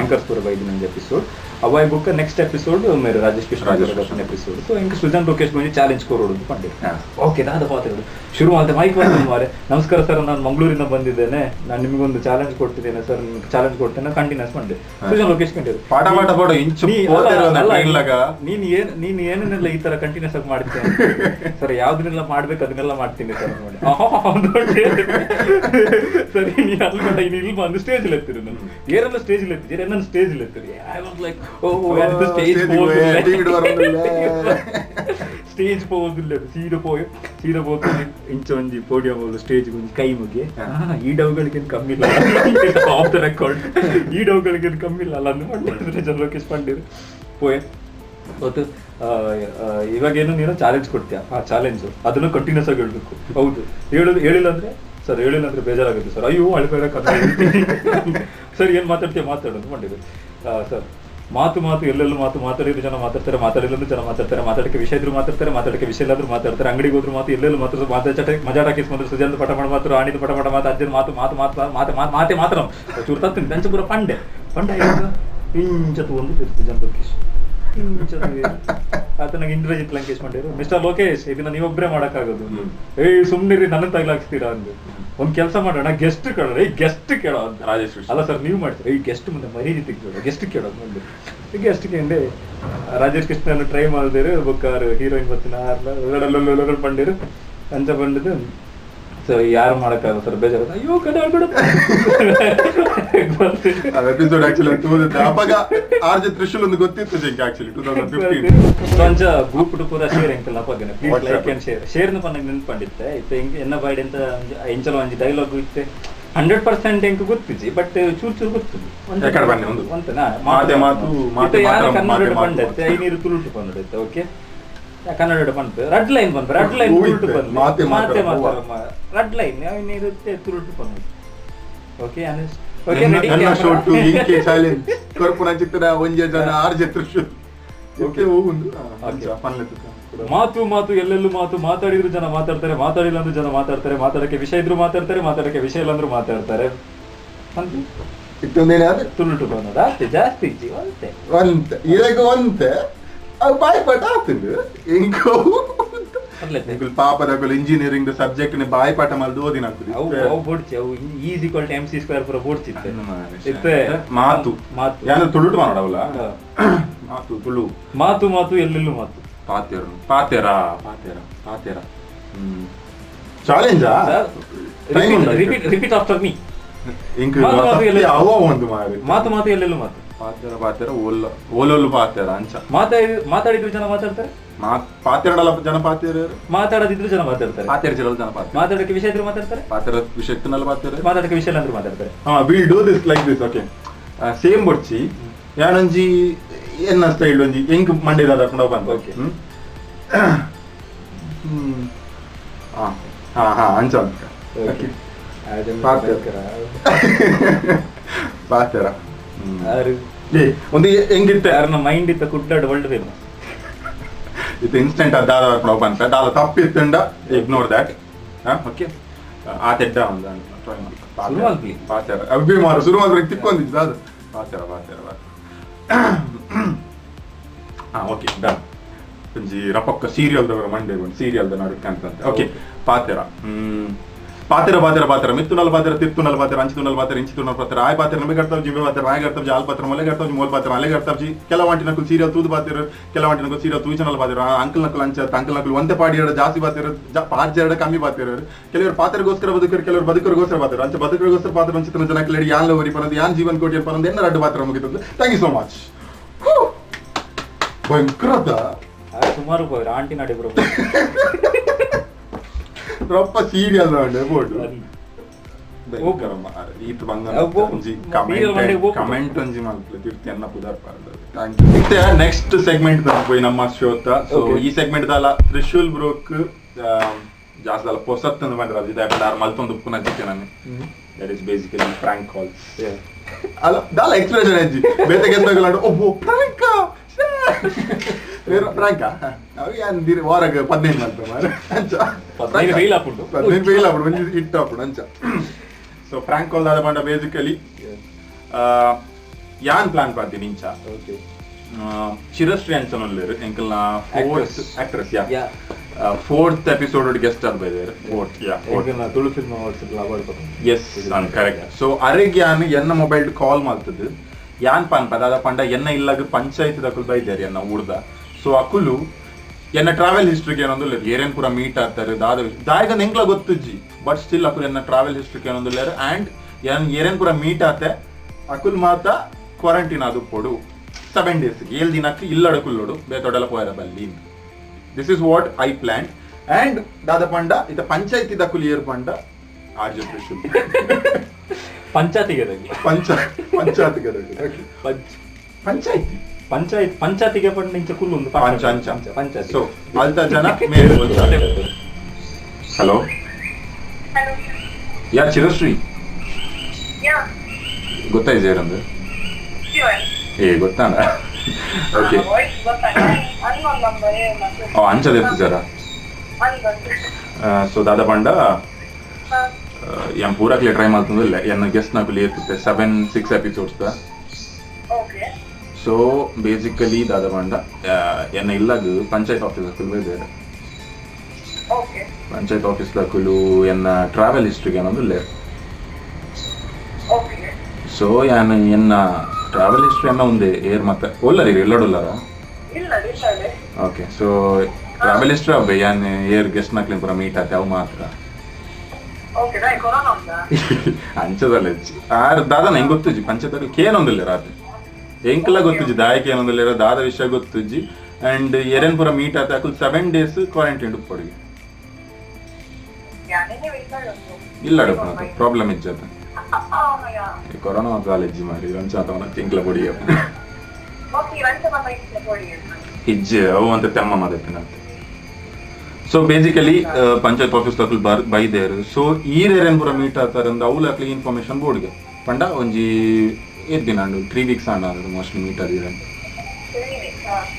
S2: ಆಂಕರ್ಸ್ ಪೂರ ಬೈದಿನ ಒಂಜಿ episode Avvai book next episode मेरे राजेश कृष्ण एपिसोड तो इनके सृजन लोकेश गुరించి ಚಾಲೆಂಜ್ ಕೋರೋಡು ಪಂಡೆ ಓಕೆ ನಾನು ಪಾತ್ರೆ ಶುರು ಮಾಡಿದೆ ಮೈಕ್ ಮಾರೆ ನಮಸ್ಕಾರ ಸರ್ ನಾನು ಮಂಗಳೂರಿಂದ ಬಂದಿದ್ದೇನೆ ನಾನು ನಿಮಗೊಂದು ಚಾಲೆಂಜ್ ಕೊಡ್ತಿದ್ದೇನೆ ಸರ್ ಚಾಲೆಂಜ್ ಕೊಡ್ತೇನೆ ಕಂಟಿನ್ಯೂಸ್ ಮಾಡಿ ಸೃಜನ್ ಲೋಕೇಶ್ ಕಂಟಿನ್ಯೂ
S1: ಪಾಠ ಪಾಠ ಪಾಠ ಇಂಚು
S2: ನೀನು ಏನೇನೆಲ್ಲ ಈ ತರ ಕಂಟಿನ್ಯೂಸ್ ಆಗಿ ಮಾಡ್ತೇನೆ ಸರ್ ಯಾವ್ದನ್ನೆಲ್ಲ ಮಾಡ್ಬೇಕು ಅದನ್ನೆಲ್ಲ ಮಾಡ್ತೀನಿ ಸರ್ ನೋಡಿ ಸರಿ ನೀನು ಅಲ್ಲಿ ಇಲ್ಲಿ ಬಂದು ಸ್ಟೇಜ್ ಎತ್ತಿರು ನಾನು ಏರೆಲ್ಲ ಸ್ಟೇಜ್ ಎತ್ತಿದ್ದೀರಿ ನನ್ನ ಸ್ಟೇಜ್ ಎತ್ತಿರಿ ಐ ವಾಸ್ ಲೈಕ್ ಸ್ಟೇಜ್ ಪೋದಿಲ್ಲ ಸೀರೆ ಹೋಗ್ತೀನಿ ಇಂಚ ಒಂಜಿ ಪೋಡಿಯಂ ಸ್ಟೇಜ್ ಒಂದು ಕೈ ಮುಗಿ ಈ ಡೌಗಳಿಗೆ ಕಮ್ಮಿ ಇಲ್ಲ ಆಫ್ ದ ರೆಕಾರ್ಡ್ ಈ ಡೌಗಳಿಗೆ ಕಮ್ಮಿ ಇಲ್ಲ ಅಲ್ಲ ಅಂದ್ಕೊಂಡಿದ್ರೆ ಲೋಕೇಶ್ ಪಂಡಿರು ಪೋಯೆ ಗೊತ್ತು ಇವಾಗೇನು ನೀನು ಚಾಲೆಂಜ್ ಕೊಡ್ತೀಯ ಆ ಚಾಲೆಂಜು ಅದನ್ನು ಕಂಟಿನ್ಯೂಸ್ ಆಗಿ ಹೇಳ್ಬೇಕು ಹೌದು ಹೇಳಿಲ್ಲ ಅಂದ್ರೆ ಸರ್ ಹೇಳಿಲ್ಲ ಅಂದ್ರೆ ಬೇಜಾರಾಗುತ್ತೆ ಸರ್ ಅಯ್ಯೋ ಅಳ್ಬೇಡ ಸರ್ ಏನ್ ಮಾತಾಡ್ತೀಯ ಮಾತಾಡೋದು ಮಾಡಿದ್ರು ಸರ್ ಮಾತು ಎಲ್ಲೆಲ್ಲೂ ಮಾತಾಡಿದ್ರು ಜನ ಮಾತಾಡ್ತಾರೆ ಮಾತಾಡಿಲ್ಲಂದ್ರೂ ಜನ ಮಾತಾಡ್ತಾರೆ ಮಾತಾಡಕ್ಕೆ ವಿಷಯ ಇದ್ರು ಮಾತಾಡ್ತಾರೆ ಮಾತಾಡಕ್ಕೆ ವಿಷಯ ಇಲ್ಲಾದ್ರೂ ಮಾತಾಡ್ತಾರೆ ಅಂಗಡಿಗೆ ಹೋದ್ರು ಮಾತು ಎಲ್ಲೆಲ್ಲೂ ಮಾತಾಡ್ತಾರೆ ಮಜಾಟಾಕಿ ಸುಜಾನ್ ಪಟ ಮಾತು ಆಣಿದ ಪಟ ಮಾತು ಅಜ್ಜನ ಮಾತೆ ಮಾತ್ರ ಚೂರು ತತ್ತೀನಿ ಬೆಂಚ ಪೂರ ಪಂಡೆ ಇಂಚತ್ತು ಒಂದು ಸುಜಾನ್ ಲೋಕೇಶ್ ಆತ ನಂಗೆ ಇಂದ್ರಜಿತ್ ಲಂಕೇಶ್ ಮಾಡಿರು ಮಿಸ್ಟರ್ ಲೋಕೇಶ್ ಇದನ್ನ ನೀವೊಬ್ಬರೇ ಮಾಡಕ್ಕಾಗೋದು ಸುಮ್ನಿರಿ ನನ್ನ ತಗ್ಲಾಕ್ಸ್ತೀರಾ ಅಂದು ಒಂದ್ ಕೆಲಸ ಮಾಡೋಣ ಗೆಸ್ಟ್ ಕೇಳೋಣ ಗೆಸ್ಟ್ ಕೇಳೋ ಅಂತ ರಾಜೇಶ್ ಅಲ್ಲ ಸರ್ ನೀವು ಮಾಡ್ತೀರಾ ಈ ಗೆಸ್ಟ್ ಮುಂದೆ ಮರ್ಯಾದೆ ತೆಗೆದು ಗೆಸ್ಟ್ ಕೇಳೋದು ಮುಂದೆ ಗೆಸ್ಟ್ ಕೇಂದ್ರೆ ರಾಜೇಶ್ ಕೃಷ್ಣ ಟ್ರೈ ಮಾಡಿದಿರು ಬುಕ್ಕಾರು ಹೀರೋಯಿನ್ ಬರ್ತೀನಿ ಪಂಡಿರು ಅಂಚ ಬಂದಿದ್ದು ಸರ್ ಯಾರು ಮಾಡಕ್ಕಾಗಲ್ಲ ಸರ್ ಬೇಜಾರ ಅಯ್ಯೋ ಕಡೆ
S1: ಎಪಿಸೋಡ್ ಆಕ್ಚುಲಿ ಅವಾಗ ಆರ್ಜೆ ತ್ರಿಶೂಲ್ ಒಂದು ಗೊತ್ತಿತ್ತು ಜಿಂಕ್ ಆಕ್ಚುಲಿ 2015
S2: ಅಂಚ ಗ್ರೂಪ್ ಪೂರ ಶೇರ್ ಎಂಕಲ್ಲ ಪಗನೆ please like and share share ನ ಪನ್ನ ನೆನಪಂಡಿತ್ತೆ ಇತ್ತೆ ಹಿಂಗೆ ಎನ್ನ ಬಾಡಿ ಅಂತ ಎಂಚಲ ಒಂಜಿ ಡೈಲಾಗ್ ಇತ್ತೆ 100% ಎಂಕ ಗೊತ್ತಿಜಿ ಬಟ್ ಚೂರು ಗೊತ್ತಿಲ್ಲ
S1: ಯಾಕಡೆ ಬನ್ನಿ ಒಂದು
S2: ಅಂತನಾ
S1: ಮಾತೆ
S2: ಕನ್ನಡ ಪಂಡತ್ತೆ ಐನೀರು ತುಳುಟು ಪಂಡತ್ತೆ ಓಕೆ ಕನ್ನಡ ಬಂತು ರೆಡ್ ಲೈನ್ ತುಳುಟು ಬಂದು ಮಾತೆ ರೆಡ್ ಲೈನ್ ಏನಿರುತ್ತೆ ತುಳುಟು ಬಂದು ಓಕೆ ಓಕೆ
S1: ನನ್ನ ಶೋಟು ಇಂಕೆ ಚಾಲೆಂಜ್ ಕೊರ್ಪುನ ಚಿತ್ರ ಒಂಜೆ ಜನ ಆರ್ಜೆ ತ್ರಿಶೂಲ್ ಓಕೆ ಹೋಗುಂದು
S2: ಮಾತು ಎಲ್ಲೆಲ್ಲೂ ಮಾತಾಡಿದ್ರು ಜನ ಮಾತಾಡ್ತಾರೆ ಮಾತಾಡಿಲ್ಲ ಅಂದ್ರೂ ಜನ ಮಾತಾಡ್ತಾರೆ ಮಾತಾಡಕ್ಕೆ ವಿಷಯ ಇದ್ರು ಮಾತಾಡ್ತಾರೆ ಮಾತಾಡಕ್ಕೆ ವಿಷಯ ಇಲ್ಲ ಅಂದ್ರೂ ಮಾತಾಡ್ತಾರೆ ಅಂತ
S1: ಇತ್ತೊಂದೇನೆ
S2: ತುಳುಟು ಬಂದದ ಜಾಸ್ತಿ
S1: ಒಂತೆ ಇದಾಗ ಒಂತೆ ಅವು ಬಾಯ್ಪಾಠ ಆಗ್ತದೆ ಇಂಕೋ ಪಾಪದ ಇಂಜಿನಿಯರಿಂಗ್ ಸಬ್ಜೆಕ್ಟ್ ನೆ ಬಾಯ್ಪಾಠ ಮಲ್ದು ಓದಿನ ಆಗ್ತದೆ
S2: ಅವು ಬೋಡ್ಚಿ ಅವು is equal to MC square ಪೂರ ಬೋಡ್ಚಿತ್ತೆ ಇತ್ತೆ
S1: ಮಾತು ಯಾರು ತುಳುಟು ಮಾಡೋಲ್ಲ ಮಾತು ತುಳು
S2: ಮಾತು ಎಲ್ಲೆಲ್ಲೂ ಮಾತು
S1: ಪಾತೆರ ಚಾಲೆಂಜಾ
S2: ರಿಪೀಟ್ ಆಫ್ಟರ್ ಮೀ
S1: ಇಂಕ ಅವ ಒಂದು
S2: ಮಾತು ಎಲ್ಲೆಲ್ಲೂ ಮಾತು
S1: ಪಾತೆರ ಓಲೋಲು ಪಾತೆರ ಅಂಚ
S2: ಮಾತಾಡಿದ್ರು ಜನ ಮಾತಾಡ್ತಾರೆ
S1: ಪಾತೆರಡಲ್ಲ ಜನ ಪಾತೆರ
S2: ಮಾತಾಡದಿದ್ರು ಜನ ಮಾತಾಡ್ತಾರೆ
S1: ಪಾತೆರ ಜನ ಪಾತೆರ
S2: ಮಾತಾಡಕ್ಕೆ ವಿಷಯ ಇದ್ರು ಮಾತಾಡ್ತಾರೆ
S1: ಪಾತೆರ ವಿಷಯ ಇತ್ತನಲ್ಲ ಪಾತೆರ
S2: ಮಾತಾಡಕ್ಕೆ ವಿಷಯ ಇಲ್ಲ ಅಂದ್ರೂ ಮಾತಾಡ್ತಾರೆ
S1: will do this like this okay same ಬೊಡ್ಚಿ ಯಾನೊಂಜಿ ಎನ್ನ ಸ್ಟೈಲ್ ಒಂಜಿ ಎಂಕ್ ಮಂಡಿದಾದ ಹಾಕೊಂಡು ಬಂತು ಓಕೆ ಅಂಚ ಓಕೆ ಪಾತೆರ ಒಂದು ಹೆಂಗಿತ್ತ
S2: ಯಾರನ್ನ ಮೈಂಡ್ ಇತ್ತ ಕುಡ್ಲಾಡ್ ವರ್ಲ್ಡ್ ಫೇಮಸ್
S1: ಇದು ಇನ್ಸ್ಟೆಂಟ್ ದಾದ ಹಾಕೊಂಡು ಬಂತ ದಾದ ತಪ್ಪಿತ್ತಂಡ ಇಗ್ನೋರ್ ದ್ಯಾಟ್ ಓಕೆ ಆ ತೆಡ್ಡ ಒಂದು ಪಾತೆರ ಅಭಿಮಾರು ಶುರು ಮಾಡಿದ್ರೆ ತಿಕ್ಕೊಂದಿದ್ದು ಅದು ಪಾತೆರ ಓಕೆ ಡನ್ ಒಂಜಿ ರಪಕ್ಕ ಸೀರಿಯಲ್ ಮಂಡೆ ಒಂದು ಸೀರಿಯಲ್ ನಡುಕ್ಕೆ ಅಂತ ಓಕೆ ಪಾತೆರ ಮಿತ್ತುನಲ್ ಪಾತೆರ ತಿರ್ತುನಲ್ ಪಾತೆರ ಅಂಚಿತುನಲ್ ಪಾತೆರ ಇಂಚಿತುನಲ್ ಪಾತೆರ ಆಯ್ ಪಾತೆರ ನಮಗೆ ಕರ್ತವ್ ಜಿಮ್ಮೆ ಪಾತೆರ ಆಯ್ ಕರ್ತವ್ ಜಾಲ್ ಪಾತೆರ ಮೊಲೆ ಕರ್ತವ್ ಮೋಲ್ ಪಾತೆರ ಅಲೆ ಕರ್ತವ್ ಜಿ ಕೆಲವಂಟಿನಕು ಸೀರಿಯಲ್ ತೂದು ಪಾತೆರ ಕೆಲವಂಟಿನಕು ಸೀರಿಯಲ್ ತೂಚನಲ್ ಪಾತೆರ ಅಂಕಲ್ ನಕಲ್ ಅಂಕಲ್ ನಕಲ್ ಒಂದೇ ಪಾಡಿ ಎರಡು ಜಾಸ್ತಿ ಪಾತೆರ ಪಾರ್ಜ್ ಕಮ್ಮಿ ಪಾತೆರ ಕೆಲವರು ಪಾತೆರಗೋಸ್ಕರ ಬದುಕರು ಕೆಲವರು ಬದುಕರಿಗೋಸ್ಕರ ಪಾತೆರ ಅಂಚ ಬದುಕರಿಗೋಸ್ಕರ ಪಾತೆರ ಅಂಚಿತನ ಜನಕ್ಕೆ ಯಾನ್ ಲವರಿ ಪರದು ಯಾನ್ ಜೀವನ್ ಕೋಟಿ ಪರದು ಎನ್ನ ರಡ್ಡು ಪಾತ್ರ ಮುಗಿತದ್ದು ಥ್ಯಾಂಕ್ ಯು ಸೋ ಮಚ್ ಭಯಂಕರದ
S2: ಸುಮಾರು ಆಂಟಿ ನಾಡಿ ಬರೋ
S1: ರೊಪ್ಪ ಸೀರಿಯಲ್ ಬೋರ್ಡ್ ಈತ ಕಮೆಂಟ್ ಒಂಜಿ ಮಲ್ಪಲೆ ತಿರ್ತಿ ಅನ್ನ ಪುದರ್ ಪಾರ್ದು ನೆಕ್ಸ್ಟ್ ಸೆಗ್ಮೆಂಟ್ ಪೋಯಿ ನಮ್ಮ ಶೋತ ಸೊ ಈ ಸೆಗ್ಮೆಂಟ್ ದಾಲ ತ್ರಿಶೂಲ್ ಬ್ರೋಕ್ ಜಾಸ್ತಿ ಅಲ್ಲ ಪೊಸತ್ ಬಂದ್ರೆ ಇದು ಮಲ್ತೊಂದು ಉಪ್ಪು ನಚ್ಚಿತ್ತೆ ನಾನು that is basically Frank calls ಅಲ್ಲ ದಾಲ ಎಕ್ಸ್ಪ್ರೆಷನ್ ಅಜ್ಜಿ ಬೇತೆ ಗೆದ್ದಾಗಲಾಡು ಒಬ್ಬ ಫ್ರಾಂಕ ಫ್ರಾಂಕ ಅಂದಿರಿ ವಾರಾಗ 15 ಅಂತ ಮಾರ ಅಂಚ 15 ಫೇಲ್ ಆಪುಂಡು ಹಿಟ್ ಆಪುಂಡು ಅಂಚ ಸೊ ಫ್ರಾಂಕ್ ಕಾಲ್ ದಾದ ಬಂಡ ಬೇಸಿಕಲಿ ಯಾನ್ ಪ್ಲಾನ್ ಪಾಡ್ತೀನಿ ಇಂಚ ಚಿರಶ್ರೀ ಅಂಚನಲ್ಲೇರು ಎಂಕಲ್ನ ಆಕ್ಟ್ರೆಸ್
S2: ಯಾ
S1: ಫೋರ್ತ್ ಎಪಿಸೋಡ್ ಗೆಸ್ಟ್ ಆಗ್ಬೇದಾರೆ
S2: Tulu film award
S1: yes correct. So ಅರೆಗೆ ಯಾನ್ ಎನ್ನ ಮೊಬೈಲ್ ಕಾಲ್ ಮಾಡ್ತದ್ದು ಯಾನ್ ಪಾನ್ ಪದ ಪಂಡ ಎನ್ನ ಇಲ್ಲಾಗ ಪಂಚಾಯತ್ ಅಕುಲ್ ಬೈದಾರೆ ಎನ್ನ ಊರ್ದ. ಸೊ ಅಕುಲು ಎನ್ನ ಟ್ರಾವೆಲ್ ಹಿಸ್ಟ್ರಿಗೆ ಏನೊಂದು ಏರೇನ್ ಪೂರ ಮೀಟ್ ಆಗ್ತಾರೆ ದಾಯಗ ಎಂಕ್ಲ ಗೊತ್ತುಜ್ಜಿ ಬಟ್ ಸ್ಟಿಲ್ ಅಕುಲ್ ಎನ್ನ ಟ್ರಾವೆಲ್ ಹಿಸ್ಟ್ರಿಗೆ ಏನೊಂದು ಆ್ಯಂಡ್ ಏರೇನ್ ಪೂರ ಮೀಟ್ ಆತೆ ಅಕುಲ್ ಮಾತ ಕ್ವಾರಂಟೈನ್ ಅದು ಕೊಡು 7 days 7 ದಿನಕ್ಕೆ ಇಲ್ಲಡಕುಲ್ಲೋಡು ಬೇತೊಡಲ ಪೋಯರ ಬಲ್ಲಿ. This is what I plan and ದಾದ ಪಂಡ ಇತ ಪಂಚಾಯತಿ ದಕುಲ್ ಏರ್ ಪಂಡ ಆರ್ಜೆ ತ್ರಿಶೂಲ್
S2: ಪಂಚಾಯತಿಗೆ ಪಂಚಾಯತಿಗೆ ಪಂಡ ಇಂಚ ಕುಲ್ಲು ಒಂದು
S1: ಪಂಚಾಯತ್. ಸೊ ಅಲ್ತ ಜನ ಮೇಲೆ ಹಲೋ ಯಾ ಚಿರಶ್ರೀ ಗೊತ್ತಾಯ್ತು ಏನಂದ್ರೆ ಗೊತ್ತಾನ ಓಕೆ ಅಂಚದಿತ್ತು ಜರ. ಸೊ ದಾದ ಪಂಡ ಏನ್ ಪೂರಕ್ಲೆ ಟ್ರೈ ಮಾಡ್ತಂದಿಲ್ಲ ಎನ್ನ ಗೆಸ್ಟ್ ನಾಕುಲಿ ಏರ್ತಿತ್ತೆ 7-6 ಎಪಿಸೋಡ್ಸ್. ಸೊ ಬೇಸಿಕಲಿ ದಾದ ಪಂಡ ಎನ್ನ ಇಲ್ಲಾಗ ಪಂಚಾಯತ್ ಆಫೀಸ್ ಹಾಕಲು ಬೇರೆ ಪಂಚಾಯತ್ ಆಫೀಸ್ ಹಾಕಲು ಎನ್ನ ಟ್ರಾವೆಲ್ ಹಿಸ್ಟ್ರಿಗೆ ಅನ್ನೋದಿಲ್ಲ. ಸೊ ಯಾನ್ ಎನ್ನ ಟ್ರಾವೆಲ್ ಹಿಸ್ಟ್ರಿ ಅನ್ನ ಒಂದೇ ಏರ್ ಮತ್ತೆ ಒಲ್ಲರಿ ಎಲ್ಲಡೊಲ್ಲರ ಓಕೆ. ಸೊ ಟ್ರಾವೆಲ್ ಹಿಸ್ಟ್ರಿ ಅಬ್ಬೆ ಯಾನ್ ಏರ್ ಗೆಸ್ಟ್ ನಾಕ್ಲಿ ಪೂರ ಮೀಟ್ ಆತೆ ಅವು ಮಾತ್ರ ಅಂಚದಲ್ಲ ಆರ್ ದಾದನ ಹೆಂಗ್ ಗೊತ್ತುಜ್ಜಿ ಪಂಚಾಯತ್ ಕೇನೊಂದಿಲ್ಲ ರಾತ್ರಿ ಎಂಕಲ ಗೊತ್ತುಜ್ಜಿ ದಾಯಕ ಏನೊಂದಿಲ್ಲ ದಾದ ವಿಷಯ ಗೊತ್ತುಜ್ಜಿ ಅಂಡ್ ಏರೇನ್ ಪೂರ ಮೀಟ್ ಆತೆ ಅಕುಲ್ 7 days ಕ್ವಾರಂಟೈನ್ ಕೊಡುಗೆ ಇಲ್ಲಡ ಪ್ರಾಬ್ಲಮ್ ಇಜ್ಜದ ಕೊರೋನಾ ಕಾಲೇಜ್ ಮಾಡಿ ರಂಚಾತವನ ತಿಂಗ್ಲ ಬೊಡಿ ಇಜ್ಜೆ ಅವು ಅಂತ ತೆಮ್ಮ ಮಾದಪ್ಪಿನಂತೆ. ಸೊ ಬೇಸಿಕಲಿ ಪಂಚಾಯತ್ ಆಫೀಸ್ ತಕುಲ್ ಬೈದೇರು. ಸೊ ಈರೇರೇನ್ ಪೂರ ಮೀಟ್ ಆತಾರಂದ ಅವ್ಲಾಕ್ಲಿ ಇನ್ಫಾರ್ಮೇಶನ್ ಬೋರ್ಡ್ಗೆ ಪಂಡ ಒಂಜಿ ದಿನ 3 weeks ಆನ ಮೋಸ್ಟ್ಲಿ ಮೀಟ್ ಆದಿರ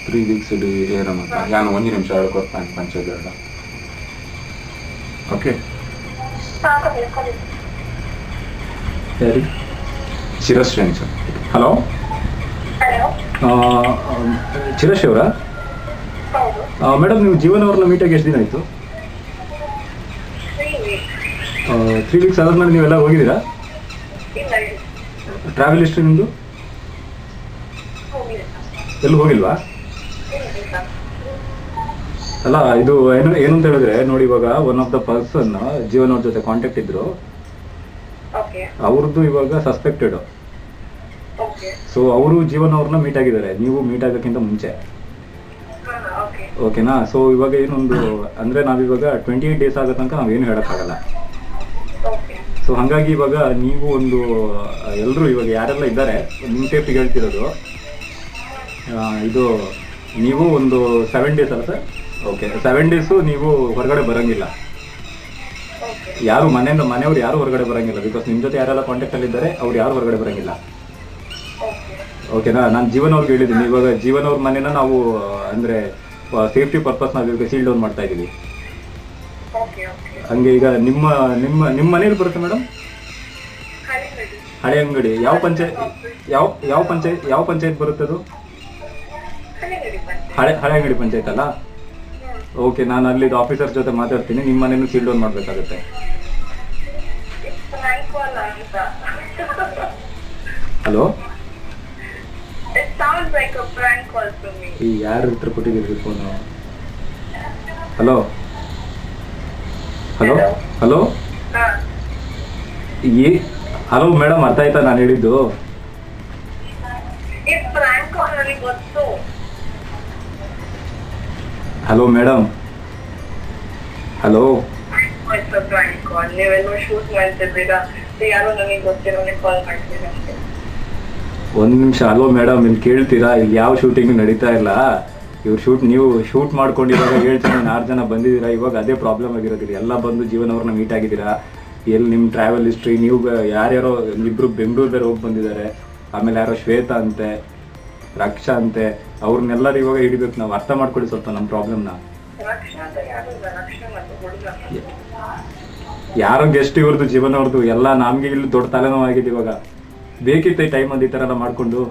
S1: 3 weeks ಏರಮಂತ ಯಾನು 1 ನಿಮಿಷ ಕೊಡ್ತಾನೆ ಪಂಚಾಯತ್ ಓಕೆ. ಸರಿ ಚಿರಶ್ರೀ ಅಂತ. ಹಲೋ ಚಿರಶ್ರೀ ಅವರಾ? ಮೇಡಮ್ ನೀವು ಜೀವನ್ ಅವ್ರನ್ನ ಮೀಟಾಗಿ ಎಷ್ಟು ದಿನ ಆಯಿತು? 3 weeks ಆದ್ಮೇಲೆ ನೀವೆಲ್ಲ ಹೋಗಿದ್ದೀರಾ? ಟ್ರಾವೆಲ್ ಹಿಸ್ಟ್ರಿ ನಿಮ್ಮದು ಎಲ್ಲೂ ಹೋಗಿಲ್ವಾ? ಅಲ್ಲ ಇದು ಏನು ಅಂತ ಹೇಳಿದ್ರೆ ನೋಡಿ, ಇವಾಗ one of the person Jeevan ಅವ್ರ ಜೊತೆ ಕಾಂಟ್ಯಾಕ್ಟ್ ಇದ್ರು, ಅವ್ರದ್ದು ಇವಾಗ ಸಸ್ಪೆಕ್ಟೆಡ್. ಸೊ ಅವರು ಜೀವನ್ ಅವ್ರನ್ನ ಮೀಟ್ ಆಗಿದ್ದಾರೆ, ನೀವು ಮೀಟ್ ಆಗೋಕ್ಕಿಂತ ಮುಂಚೆ. ಓಕೆನಾ? ಸೊ ಇವಾಗ ಏನೊಂದು ಅಂದ್ರೆ ನಾವಿವಾಗ 28 days ಆಗೋ ತನಕ ನಾವೇನು ಹೇಳೋಕ್ಕಾಗಲ್ಲ. ಸೊ ಹಾಗಾಗಿ ಇವಾಗ ನೀವು ಒಂದು ಎಲ್ಲರೂ ಇವಾಗ ಯಾರೆಲ್ಲ ಇದ್ದಾರೆ ನಿಮ್ಮ ಟೇಪಿಗೆ ಹೇಳ್ತಿರೋದು, ಇದು ನೀವು ಒಂದು 7 days ಅಲ್ಲ ಸರ್? ಓಕೆ, 7 days ನೀವು ಹೊರಗಡೆ ಬರೋಂಗಿಲ್ಲ. ಯಾರು ಮನೆಯವ್ರು ಯಾರು ಹೊರಗಡೆ ಬರೋಂಗಿಲ್ಲ. ಬಿಕಾಸ್ ನಿಮ್ಮ ಜೊತೆ ಯಾರೆಲ್ಲ ಕಾಂಟ್ಯಾಕ್ಟಲ್ಲಿ ಇದ್ದಾರೆ ಅವ್ರು ಯಾರು ಹೊರಗಡೆ ಬರೋಂಗಿಲ್ಲ. ಓಕೆನಾ? ನಾನು ಜೀವನ್ ಅವ್ರಿಗೆ ಹೇಳಿದ್ದೀನಿ, ಇವಾಗ ಜೀವನ್ ಅವ್ರ ಮನೇನ ನಾವು ಅಂದರೆ ಸೇಫ್ಟಿ ಪರ್ಪಸ್ ನಾವು ಇವಾಗ ಸೀಲ್ ಡೌನ್ ಮಾಡ್ತಾ ಇದ್ದೀವಿ. ಹಂಗೆ ಈಗ ನಿಮ್ಮ ನಿಮ್ಮ ನಿಮ್ಮ ಮನೇಲಿ ಬರುತ್ತೆ ಮೇಡಮ್? ಹಳೆ ಅಂಗಡಿ ಯಾವ ಪಂಚಾಯತ್ ಬರುತ್ತೆ ಅದು? ಹಳೆ ಅಂಗಡಿ ಪಂಚಾಯತ್ ಅಲ್ಲ? ಓಕೆ, ನಾನು ಅಲ್ಲಿ ಆಫೀಸರ್ ಜೊತೆ ಮಾತಾಡ್ತೀನಿ, ನಿಮ್ಮ ಮನೇನು ಸೀಲ್ ಡೌನ್ ಮಾಡಬೇಕಾಗುತ್ತೆ. ಹಲೋ, ಈ ಯಾರ ಹತ್ರ ಕೊಟ್ಟಿದ್ದೀರಿ phone? Hello hello hello hello madam, ಅರ್ಥ ಆಯ್ತಾ ನಾನು ಹೇಳಿದ್ದು? Hello madam, hello. ಒಂದು ನಿಮಿಷ. ಹಲೋ ಮೇಡಮ್, ಇಲ್ಲಿ ಕೇಳ್ತೀರಾ? ಇಲ್ಲಿ ಯಾವ ಶೂಟಿಂಗ್ ನಡೀತಾ ಇಲ್ಲ. ನೀವು ಶೂಟ್ ಮಾಡ್ಕೊಂಡಿರುವಾಗ ಹೇಳ್ತೀನಿ, 6 ಜನ ಬಂದಿದ್ದೀರಾ. ಇವಾಗ ಅದೇ ಪ್ರಾಬ್ಲಮ್ ಆಗಿರೋದಿಲ್ಲ. ಎಲ್ಲ ಬಂದು ಜೀವನ್ ಅವ್ರನ್ನ ಮೀಟ್ ಆಗಿದ್ದೀರಾ. ಎಲ್ಲಿ ನಿಮ್ಮ ಟ್ರಾವೆಲ್ ಹಿಸ್ಟ್ರಿ, ನೀವು ಯಾರ್ಯಾರೋ ಇಬ್ಬರು ಬೆಂಗಳೂರು ಬೇರೆ ಹೋಗಿ ಬಂದಿದ್ದಾರೆ. ಆಮೇಲೆ ಯಾರೋ ಶ್ವೇತಾ ಅಂತೆ, ರಕ್ಷಾ ಅಂತೆ, ಅವ್ರನ್ನೆಲ್ಲರೂ ಇವಾಗ ಹಿಡಿಬೇಕು. ನಾವು ಅರ್ಥ ಮಾಡ್ಕೊಳ್ಳಿ ಸ್ವಲ್ಪ ನಮ್ಮ ಪ್ರಾಬ್ಲಮ್ನ. ಯಾರೋ ಗೆಸ್ಟ್ ಇವ್ರದ್ದು ಜೀವನ ಅವ್ರದ್ದು ಎಲ್ಲ ನಮ್ಗೆ ಇಲ್ಲಿ ದೊಡ್ಡ ತಲೆನೋವು ಆಗಿದೆ. ಇವಾಗ ಬೇಕಿತ್ತು ಈ ಟೈಮ್ ಅದು ಈ ಥರ ಎಲ್ಲ ಮಾಡಿಕೊಂಡು.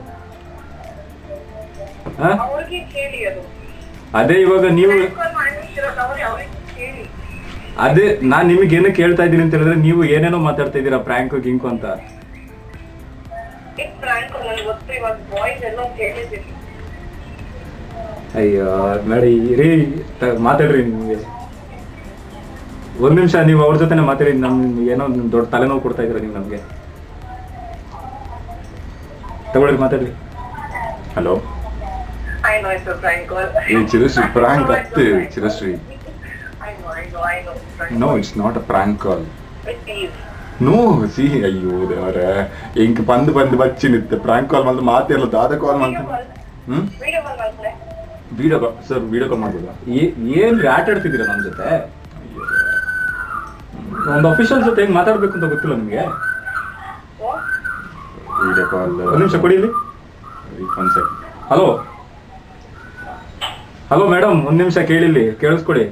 S2: ಅದೇ ಇವಾಗ ನೀವು ಅದೇ ನಾನ್ ನಿಮ್ಗೆ ಏನೋ ಕೇಳ್ತಾ ಇದ್ದೀನಿ ಅಂತ ಹೇಳಿದ್ರೆ ನೀವು ಏನೇನೋ ಮಾತಾಡ್ತಾ ಇದ್ದೀರಾ ಪ್ರಾಂಕ್ ಗಿಂಕು ಅಂತ. ಅಯ್ಯೋ ನೋಡಿ ರೀ ಮಾತಾಡ್ರಿ. ನಿಮ್ಗೆ ಒಂದ್ ನಿಮಿಷ ನೀವು ಅವ್ರ ಜೊತೆನೆ ಮಾತಾಡಿ. ನಮ್ಗೆ ಏನೋ ದೊಡ್ಡ ತಲೆನೋವು ಕೊಡ್ತಾ ಇದ್ದೀರಾ ನೀವು ನಮ್ಗೆ. ತಗೊಳ್ಳಿ ಮಾತಾಡ್ರಿ.
S1: ಹಲೋ ಚಿರಶ್ರೀ ಪ್ರಾಂಕ್ ಆಗ್ತಿ Chirashree. No, it's not a prank call. No, see, ಅಯ್ಯೋ ದೇವರೇ ಇಂಕ್ ಬಂದು ಬಚ್ಚಿ ನಿತ್ತೆ ಪ್ರಾಂಕ್ ಕಾಲ್ ಮಾಡಿದ್ರೆ ಮಾತಿರಲ್ಲ ದಾದ ಕಾಲ್ ಮಾಡ್ತಾರೆ. Video call sir, video call ಮಾಡ್ಬೋದಾ? ಏನ್ ಆಟ ಆಡ್ತಿದ್ದೀರಾ ನಮ್ಮ ಜೊತೆ? ಒಂದು ಅಫಿಷಿಯಲ್ ಜೊತೆ ಹೆಂಗ್ ಮಾತಾಡ್ಬೇಕು ಅಂತ ಗೊತ್ತಿಲ್ಲ ನಿಮ್ಗೆ? ವಿಡಿಯೋ ಕಾಲ್ ಒಂದು ನಿಮಿಷ ಕೊಡಿ ಇಲ್ಲಿ. ಒಂದ್ ಸೆಕೆಂಡ್. ಹಲೋ ಹಲೋ ಮೇಡಮ್, ಒಂದ್ ನಿಮಿಷ ಕೇಳಿಲ್ಲಿ, ಕೇಳಿಸ್ಕೊಡಿ.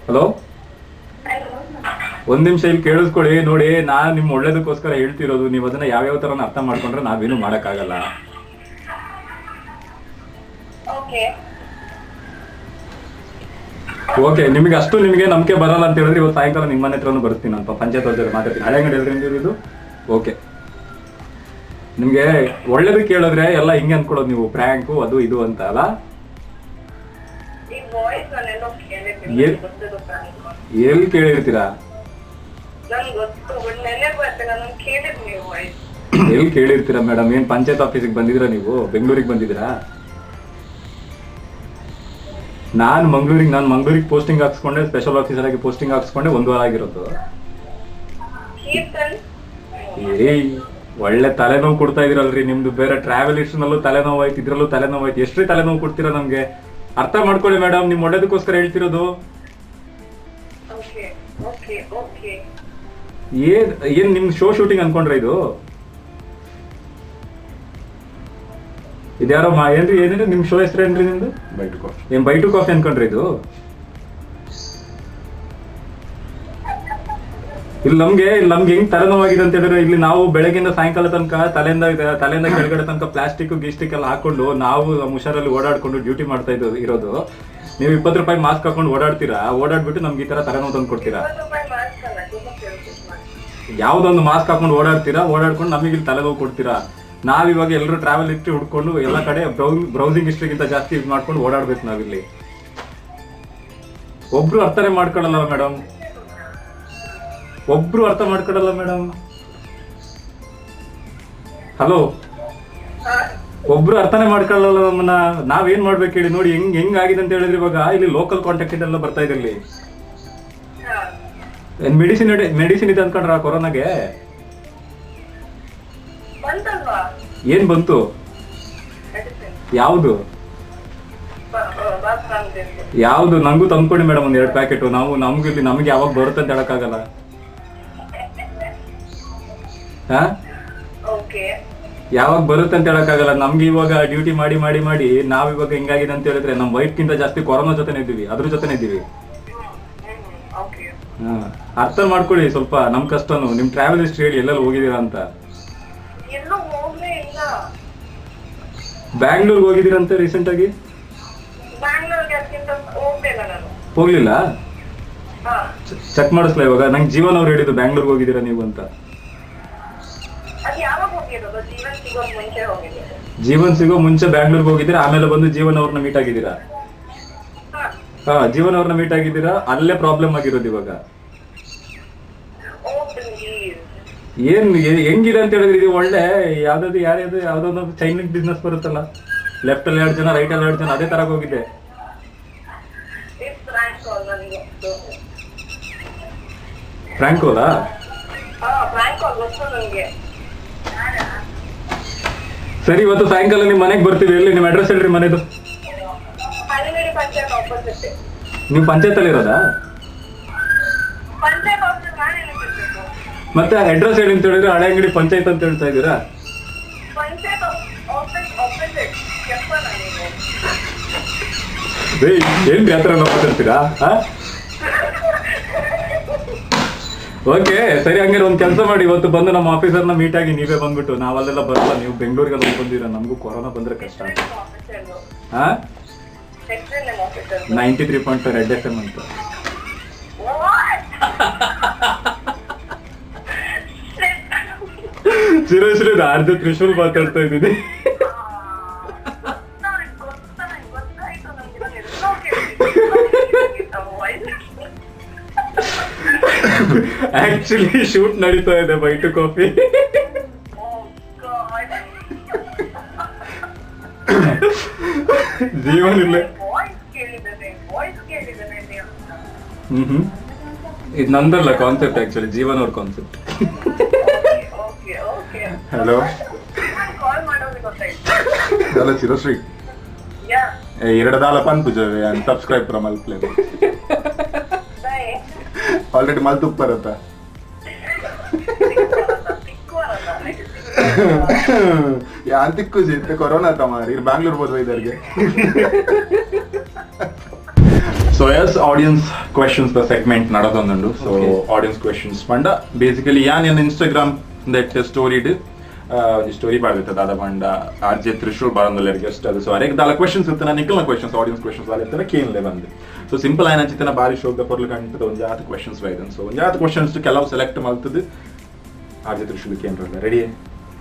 S1: ಹಲೋ, ಒಂದ್ ನಿಮಿಷ ಇಲ್ಲಿ ಕೇಳಿಸ್ಕೊಳ್ಳಿ. ನೋಡಿ, ನಾನ್ ನಿಮ್ ಒಳ್ಳೇದಕ್ಕೋಸ್ಕರ ಹೇಳ್ತಿರೋದು. ನೀವು ಅದನ್ನ ಯಾವ್ಯಾವ ತರ ಅರ್ಥ ಮಾಡ್ಕೊಂಡ್ರೆ ನಾವೇನು ಮಾಡಕ್ಕಾಗಲ್ಲ. ಓಕೆ, ನಿಮಗೆ ಅಷ್ಟು ನಿಮಗೆ ನಂಬಿಕೆ ಬರಲ್ಲ ಅಂತ ಹೇಳಿದ್ರೆ ಇವತ್ತು ಸಾಯಂಕಾಲ ನಿಮ್ಮ ಮನೆ ಹತ್ರನೂ ಬರ್ತೀನಿ ಅಂತ ಪಂಚಾಯತ್ ಅವ್ರ ಜೊತೆ ಮಾತಾಡ್ತೀನಿ. ಹಳೆ ಅಂಗಡಿ ಹೇಳಿದ್ರೆ ಇದು ಓಕೆ. ನಿಮ್ಗೆ ಒಳ್ಳೇದು ಕೇಳಿದ್ರೆ ಎಲ್ಲ ಹಿಂಗೆ ಅನ್ಕೊಳ್ಳೋದು ನೀವು, ಪ್ರ್ಯಾಂಕು ಅದು ಇದು ಅಂತ ಅಲ್ಲ. ಎಲ್ಲಿ ಕೇಳಿರ್ತೀರಾ? ಎಲ್ಲಿ ಕೇಳಿರ್ತೀರಾ ಮೇಡಮ್? ಏನ್ ಪಂಚಾಯತ್ ಆಫೀಸಿಗೆ ಬಂದಿದ್ದೀರಾ ನೀವು? ಬೆಂಗಳೂರಿಗೆ ಬಂದಿದ್ದೀರಾ? ನಾನು ಮಂಗಳೂರಿಗೆ ಪೋಸ್ಟಿಂಗ್ ಹಾಕ್ಸ್ಕೊಂಡೆ, ಸ್ಪೆಷಲ್ ಆಫೀಸರ್ ಆಗಿ ಪೋಸ್ಟಿಂಗ್ ಹಾಕ್ಸ್ಕೊಂಡೆ 1 ವಾರ ಆಗಿರೋದು. ಏಯ್ ಒಳ್ಳೆ ತಲೆನೋವು ಕೊಡ್ತಾ ಇದೀರಲ್ರಿ. ನಿಮ್ದು ಬೇರೆ ಟ್ರಾವೆಲ್ ಹಿಸ್ಟ್ರಿನಲ್ಲೂ ತಲೆನೋವು ಆಯ್ತು, ಇದ್ರಲ್ಲೂ ತಲೆನೋವು ಆಯ್ತು. ಎಷ್ಟು ತಲೆನೋವು ಕೊಡ್ತೀರಾ ನಮ್ಗೆ? ಅರ್ಥ ಮಾಡ್ಕೊಳ್ಳಿ ಮೇಡಮ್, ನಿಮ್ ಒಳ್ಳೇದಕ್ಕೋಸ್ಕರ ಹೇಳ್ತಿರೋದು. ಏನ್ ನಿಮ್ ಶೋ ಶೂಟಿಂಗ್ ಅನ್ಕೊಂಡ್ರೆ ಇದು? ಇದ್ಯಾರೋ ಏನ್ರಿ ಏನೇನು ನಿಮ್ ಶೋ ಹೆಸರು ಏನ್ರಿ ನಿಮ್ದು? ಏನ್ By2Coffee ಅನ್ಕೊಂಡ್ರಿ ಇದು? ಇಲ್ಲಿ ನಮ್ಗೆ ಹೆಂಗ್ ತಲೆನೋವಾಗಿದೆ ಅಂತ ಹೇಳಿದ್ರೆ, ಇಲ್ಲಿ ನಾವು ಬೆಳಗ್ಗಿಂದ ಸಾಯಂಕಾಲ ತನಕ ತಲೆಯಿಂದ ಕೆಳಗಡೆ ತನಕ ಪ್ಲಾಸ್ಟಿಕ್ ಗಿಸ್ಟಿಕ್ ಎಲ್ಲ ಹಾಕೊಂಡು ನಾವು ಹುಷಾರಲ್ಲಿ ಓಡಾಡ್ಕೊಂಡು ಡ್ಯೂಟಿ ಮಾಡ್ತಾ ಇರೋದು. ನೀವು 20 ರೂಪಾಯಿ ಮಾಸ್ಕ್ ಹಾಕೊಂಡು ಓಡಾಡ್ಬಿಟ್ಟು ನಮ್ಗೆ ಈ ತರ ತಲೆನೋವು ತಂದು ಕೊಡ್ತೀರಾ. ಯಾವ್ದೊಂದು ಮಾಸ್ಕ್ ಹಾಕೊಂಡು ಓಡಾಡ್ಕೊಂಡು ನಮಗೆ ಇಲ್ಲಿ ತಲೆನೋವು ಕೊಡ್ತೀರಾ. ನಾವಿವಾಗ ಎಲ್ಲರೂ ಟ್ರಾವೆಲ್ ಹಿಸ್ಟ್ರಿ ಹುಡ್ಕೊಂಡು ಎಲ್ಲ ಕಡೆ ಬ್ರೌಸಿಂಗ್ ಹಿಸ್ಟ್ರಿಗಿಂತ ಜಾಸ್ತಿ ಇದು ಮಾಡ್ಕೊಂಡು ಓಡಾಡ್ಬೇಕು ನಾವಿಲ್ಲಿ. ಒಬ್ರು ಅರ್ಥನೇ ಮಾಡ್ಕೊಳ್ಳಲ್ಲ ಮೇಡಮ್. ಹಲೋ, ಒಬ್ರು ಅರ್ಥನೇ ಮಾಡ್ಕೊಳ್ಳಲ್ಲ ನಮ್ಮನ್ನ. ನಾವೇನ್ ಮಾಡ್ಬೇಕು ಹೇಳಿ? ನೋಡಿ ಹೆಂಗಾಗಿದೆ ಅಂತ ಹೇಳಿದ್ರೆ, ಇವಾಗ ಇಲ್ಲಿ ಲೋಕಲ್ ಕಾಂಟ್ಯಾಕ್ಟ್ ಎಲ್ಲ ಬರ್ತಾ ಇದೆ. ಇಲ್ಲಿ ಮೆಡಿಸಿನ್ ಇದೆ ಅನ್ಕೊಂಡ್ರ ಕೊರೋನಾಗೆ? ಏನ್ ಬಂತು? ಯಾವ್ದು ನಂಗೂ ತಂದ್ಕೊಡಿ ಮೇಡಮ್, 1 2 ಪ್ಯಾಕೆಟ್. ನಮ್ಗೆ ಯಾವಾಗ ಬರುತ್ತೆ ಅಂತ ಹೇಳಕ್ಕಾಗಲ್ಲ. ಯಾವಾಗ ಬರುತ್ತೆ ಅಂತ ಹೇಳಕ್ಕಾಗಲ್ಲ. ನಮ್ಗೆ ಇವಾಗ ಡ್ಯೂಟಿ ಮಾಡಿ ನಾವಿವಾಗ ಹೆಂಗಾಗಿದೆ ಅಂತ ಹೇಳಿದ್ರೆ, ನಮ್ ವೈಫ್ಗಿಂತ ಜಾಸ್ತಿ ಕೊರೋನಾ ಜೊತೆನೆ ಇದ್ದೀವಿ, ಅದ್ರ ಜೊತೆನೆ ಇದ್ದೀವಿ. ಅರ್ಥ ಮಾಡ್ಕೊಳ್ಳಿ ಸ್ವಲ್ಪ ನಮ್ ಕಷ್ಟನು. ನಿಮ್ ಟ್ರಾವೆಲ್ ಹಿಸ್ಟ್ರಿ ಹೇಳಿ, ಎಲ್ಲೆಲ್ಲ ಹೋಗಿದ್ದೀರಾ ಅಂತ. ಬ್ಯಾಂಗ್ಳೂರ್ಗೆ ಹೋಗಿದ್ದೀರಂತೆ ರೀಸೆಂಟ್ ಆಗಿ? ಹೋಗ್ಲಿಲ್ಲ? ಚೆಕ್ ಮಾಡಿಸ್ಲಾ ಇವಾಗ? ನಂಗೆ ಜೀವನ್ ಅವ್ರು ಹೇಳಿದ್ದು ಬ್ಯಾಂಗ್ಳೂರ್ಗೆ ಹೋಗಿದ್ದೀರಾ ನೀವು ಅಂತ. ಜೀವನ್ ಸಿಗೋ ಮುಂಚೆ ಬ್ಯಾಂಗ್ಳೂರ್ಗೆ ಹೋಗಿದ್ದೀರಾ, ಆಮೇಲೆ ಬಂದು ಜೀವನ್ ಅವ್ರನ್ನ ಮೀಟ್ ಆಗಿದ್ದೀರಾ? ಜೀವನ್ ಅವ್ರನ್ನ ಮೀಟ್ ಆಗಿದ್ದೀರಾ. ಅಲ್ಲೇ ಪ್ರಾಬ್ಲಮ್ ಆಗಿರೋದು ಇವಾಗ. ಏನ್ ಹೆಂಗಿದೆ ಅಂತ ಹೇಳಿದ್ರೆ, ಇದು ಒಳ್ಳೆ ಯಾವ್ದಾದ್ರು ಚೈನೀಸ್ ಬಿಸ್ನೆಸ್ ಬರುತ್ತಲ್ಲ, ಲೆಫ್ಟ್ ಅಲ್ಲಿ 2 ಜನ, ರೈಟ್ ಅಲ್ಲಿ 2 ಜನ, ಅದೇ ತರ ಹೋಗಿದ್ದೆ. ಫ್ರಾಂಕ್ ಕಾಲಾ? ಸರಿ, ಇವತ್ತು ಸಾಯಂಕಾಲ ನಿಮ್ ಮನೆಗೆ ಬರ್ತೀವಿ. ಎಲ್ಲಿ ನಿಮ್ ಅಡ್ರೆಸ್ ಹೇಳ್ರಿ ಮನೆದು? ನೀವು ಪಂಚಾಯತ್ ಅಲ್ಲಿ ಇರೋದಾ? ಮತ್ತೆ ಅಡ್ರೆಸ್ ಹೇಳಿ ಅಂತ ಹೇಳಿದ್ರೆ ಹಳೆ ಅಂಗಡಿ ಪಂಚಾಯತ್ ಅಂತ ಹೇಳ್ತಾ ಇದ್ದೀರಾ? ಏನ್ರಿ ಆತರ ಮಾತಾಡ್ತೀರಾ?
S2: ಓಕೆ ಸರಿ, ಹಂಗಾರೆ ಒಂದು ಕೆಲಸ ಮಾಡಿ, ಇವತ್ತು ಬಂದು ನಮ್ಮ ಆಫೀಸರ್ನ ಮೀಟ್ ಆಗಿ ನೀವೇ ಬಂದ್ಬಿಟ್ಟು, ನಾವಲ್ಲೆಲ್ಲ ಬರಲ್ಲ, ನೀವು ಬೆಂಗಳೂರಿಗೆಲ್ಲ ಬಂದಿರ, ನಮಗೂ ಕೊರೋನಾ ಬಂದ್ರೆ ಕಷ್ಟ. ಹಾ 93.2 ರೆಡ್ FM ಅಂತ. ಸೀರಿಯಸ್ಲಿ ಅರ್ಧ ತ್ರಿಶೂಲ್ ಮಾತಾಡ್ತಾ ಇದ್ದೀನಿ. ಆಕ್ಚುಲಿ ಶೂಟ್ ನಡೀತಾ ಇದೆ By2Coffee. ಜೀವನ್ ಇಲ್ಲ. ಇದು ನಂದಲ್ಲ ಕಾನ್ಸೆಪ್ಟ್, ಆಕ್ಚುಲಿ ಜೀವನ್ ಅವ್ರ ಕಾನ್ಸೆಪ್ಟ್.
S1: ಹಲೋ ಹಲೋ ಚಿರಶ್ರೀ ಎರಡದಾಲ ಪನ್ ಪೂಜೆ ಸಬ್ಸ್ಕ್ರೈಬ್ ಪ್ರ ಮಲ್ಪ್ಲೆ ಆಲ್ರೆಡಿ ಮಲ್ತುಪ್ ಬರತ್ತ ಯಾನ್ ತಿಕ್ಕು ಸಿತ್ತೆ ಕೊರೋನಾ ತಮಾರಿ ಬ್ಯಾಂಗ್ಳೂರ್ ಬೋದು ಇದರಿಗೆ. So yes audience questions segment ನಡದೊಂದುಂಡು. ಸೊ ಆಡಿಯನ್ಸ್ ಕ್ವೆಶನ್ಸ್ ಪಂಡ ಬೇಸಿಕಲಿ ಯಾನ್ ಏನು ಇನ್ಸ್ಟಾಗ್ರಾಮ್ ದಟ್ ಸ್ಟೋರಿಡ್ ಸ್ಟೋರಿ ಬಾಳ್ದಿತ್ತ ದಾದ ಪಂಡ RJ Thrishool ಬರಂದಲ್ಲರಿಗೆ ಅಷ್ಟು ಅದು. ಸೊ ಅರೇಕ್ ದಾಲ ಕ್ವೆಶನ್ಸ್ ಇರ್ತಾನೆ, ನಿಖಲ್ನ ಕ್ವೆಶನ್ಸ್ ಆಡಿಯನ್ಸ್ ಕ್ವೆಶನ್ಸ್ ಆಲಿರ್ತಾರೆ ಕೇಳಲೇ ಬಂದು. ಸೊ ಸಿಂಪಲ್ ಆಯ್ನ ಚಿತ್ತನ ಬಾರಿ ಶೋಕ ಪೊರ್ಲು ಕಾಣ್ತದೆ ಒಂದು ಜಾತ ಕ್ವೆಶನ್ಸ್ ಬೈದನ್. ಸೊ ಒಂದು ಜಾತ ಕ್ವೆಶನ್ಸ್ ಕೆಲವು ಸೆಲೆಕ್ಟ್ ಮಾಡ್ತದೆ RJ Thrishool ಕೇಂದ್ರ ರೆಡಿ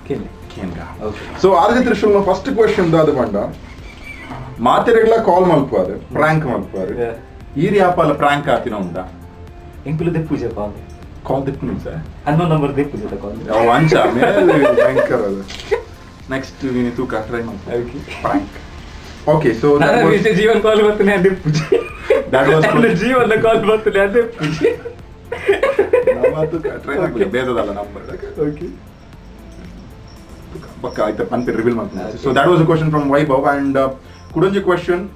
S1: ಕೇಂದ್ರ. So RJ Thrishool first question ದಾದ ಪಂಡ ಮಾತೆರೆಗ್ಲ ಕಾಲ್ ಮಲ್ಪಾರು ಪ್ರಾಂಕ್ ಮಲ್ಪಾರು ಈರಿ ಆಪಲ ಪ್ರಾಂಕ್ ಆತಿನ ಉಂಡ
S2: ಎಂಕುಲು ದೆಪ್ಪುಜೆ
S1: ಕಾಲ್ ದಿಪ್ಪು ಸರ್
S2: ಅನ್ನೋ ನಂಬರ್ ದೆಪ್ಪುಜೆ ಕಾಲ್
S1: ಅವು ಅಂಚ ಮೇಲೆ ಭಯಂಕರ ಅದು. ನೆಕ್ಸ್ಟ್ ನೀನು ತೂಕ ಟ್ರೈ ಮಾಡ್ತೀನಿ prank. Okay so
S2: VJ Jeevan ಕಾಲ್ ಬರ್ತಾನೆ ಅದೇ ಪೂಜೆ,
S1: ದಟ್ ವಾಸ್
S2: ಜೀವನ ಕಾಲ್ ಬರ್ತಾನೆ ಅದೇ ಪೂಜೆ.
S1: ನಮ್ಮ ತೂಕ ಟ್ರೈ ಮಾಡ್ತೀನಿ ಬೇಜದಲ್ಲ ನಂಬರ್.
S2: ಓಕೆ
S1: ಪಕ್ಕ ಆಯ್ತಾ ಪಂಪಿ ರಿವೀಲ್ ಮಾಡ್ತೀನಿ. So that was a question from Vaibhav and ಕುಡಂಜಿ ಕ್ವೆಶ್ಚನ್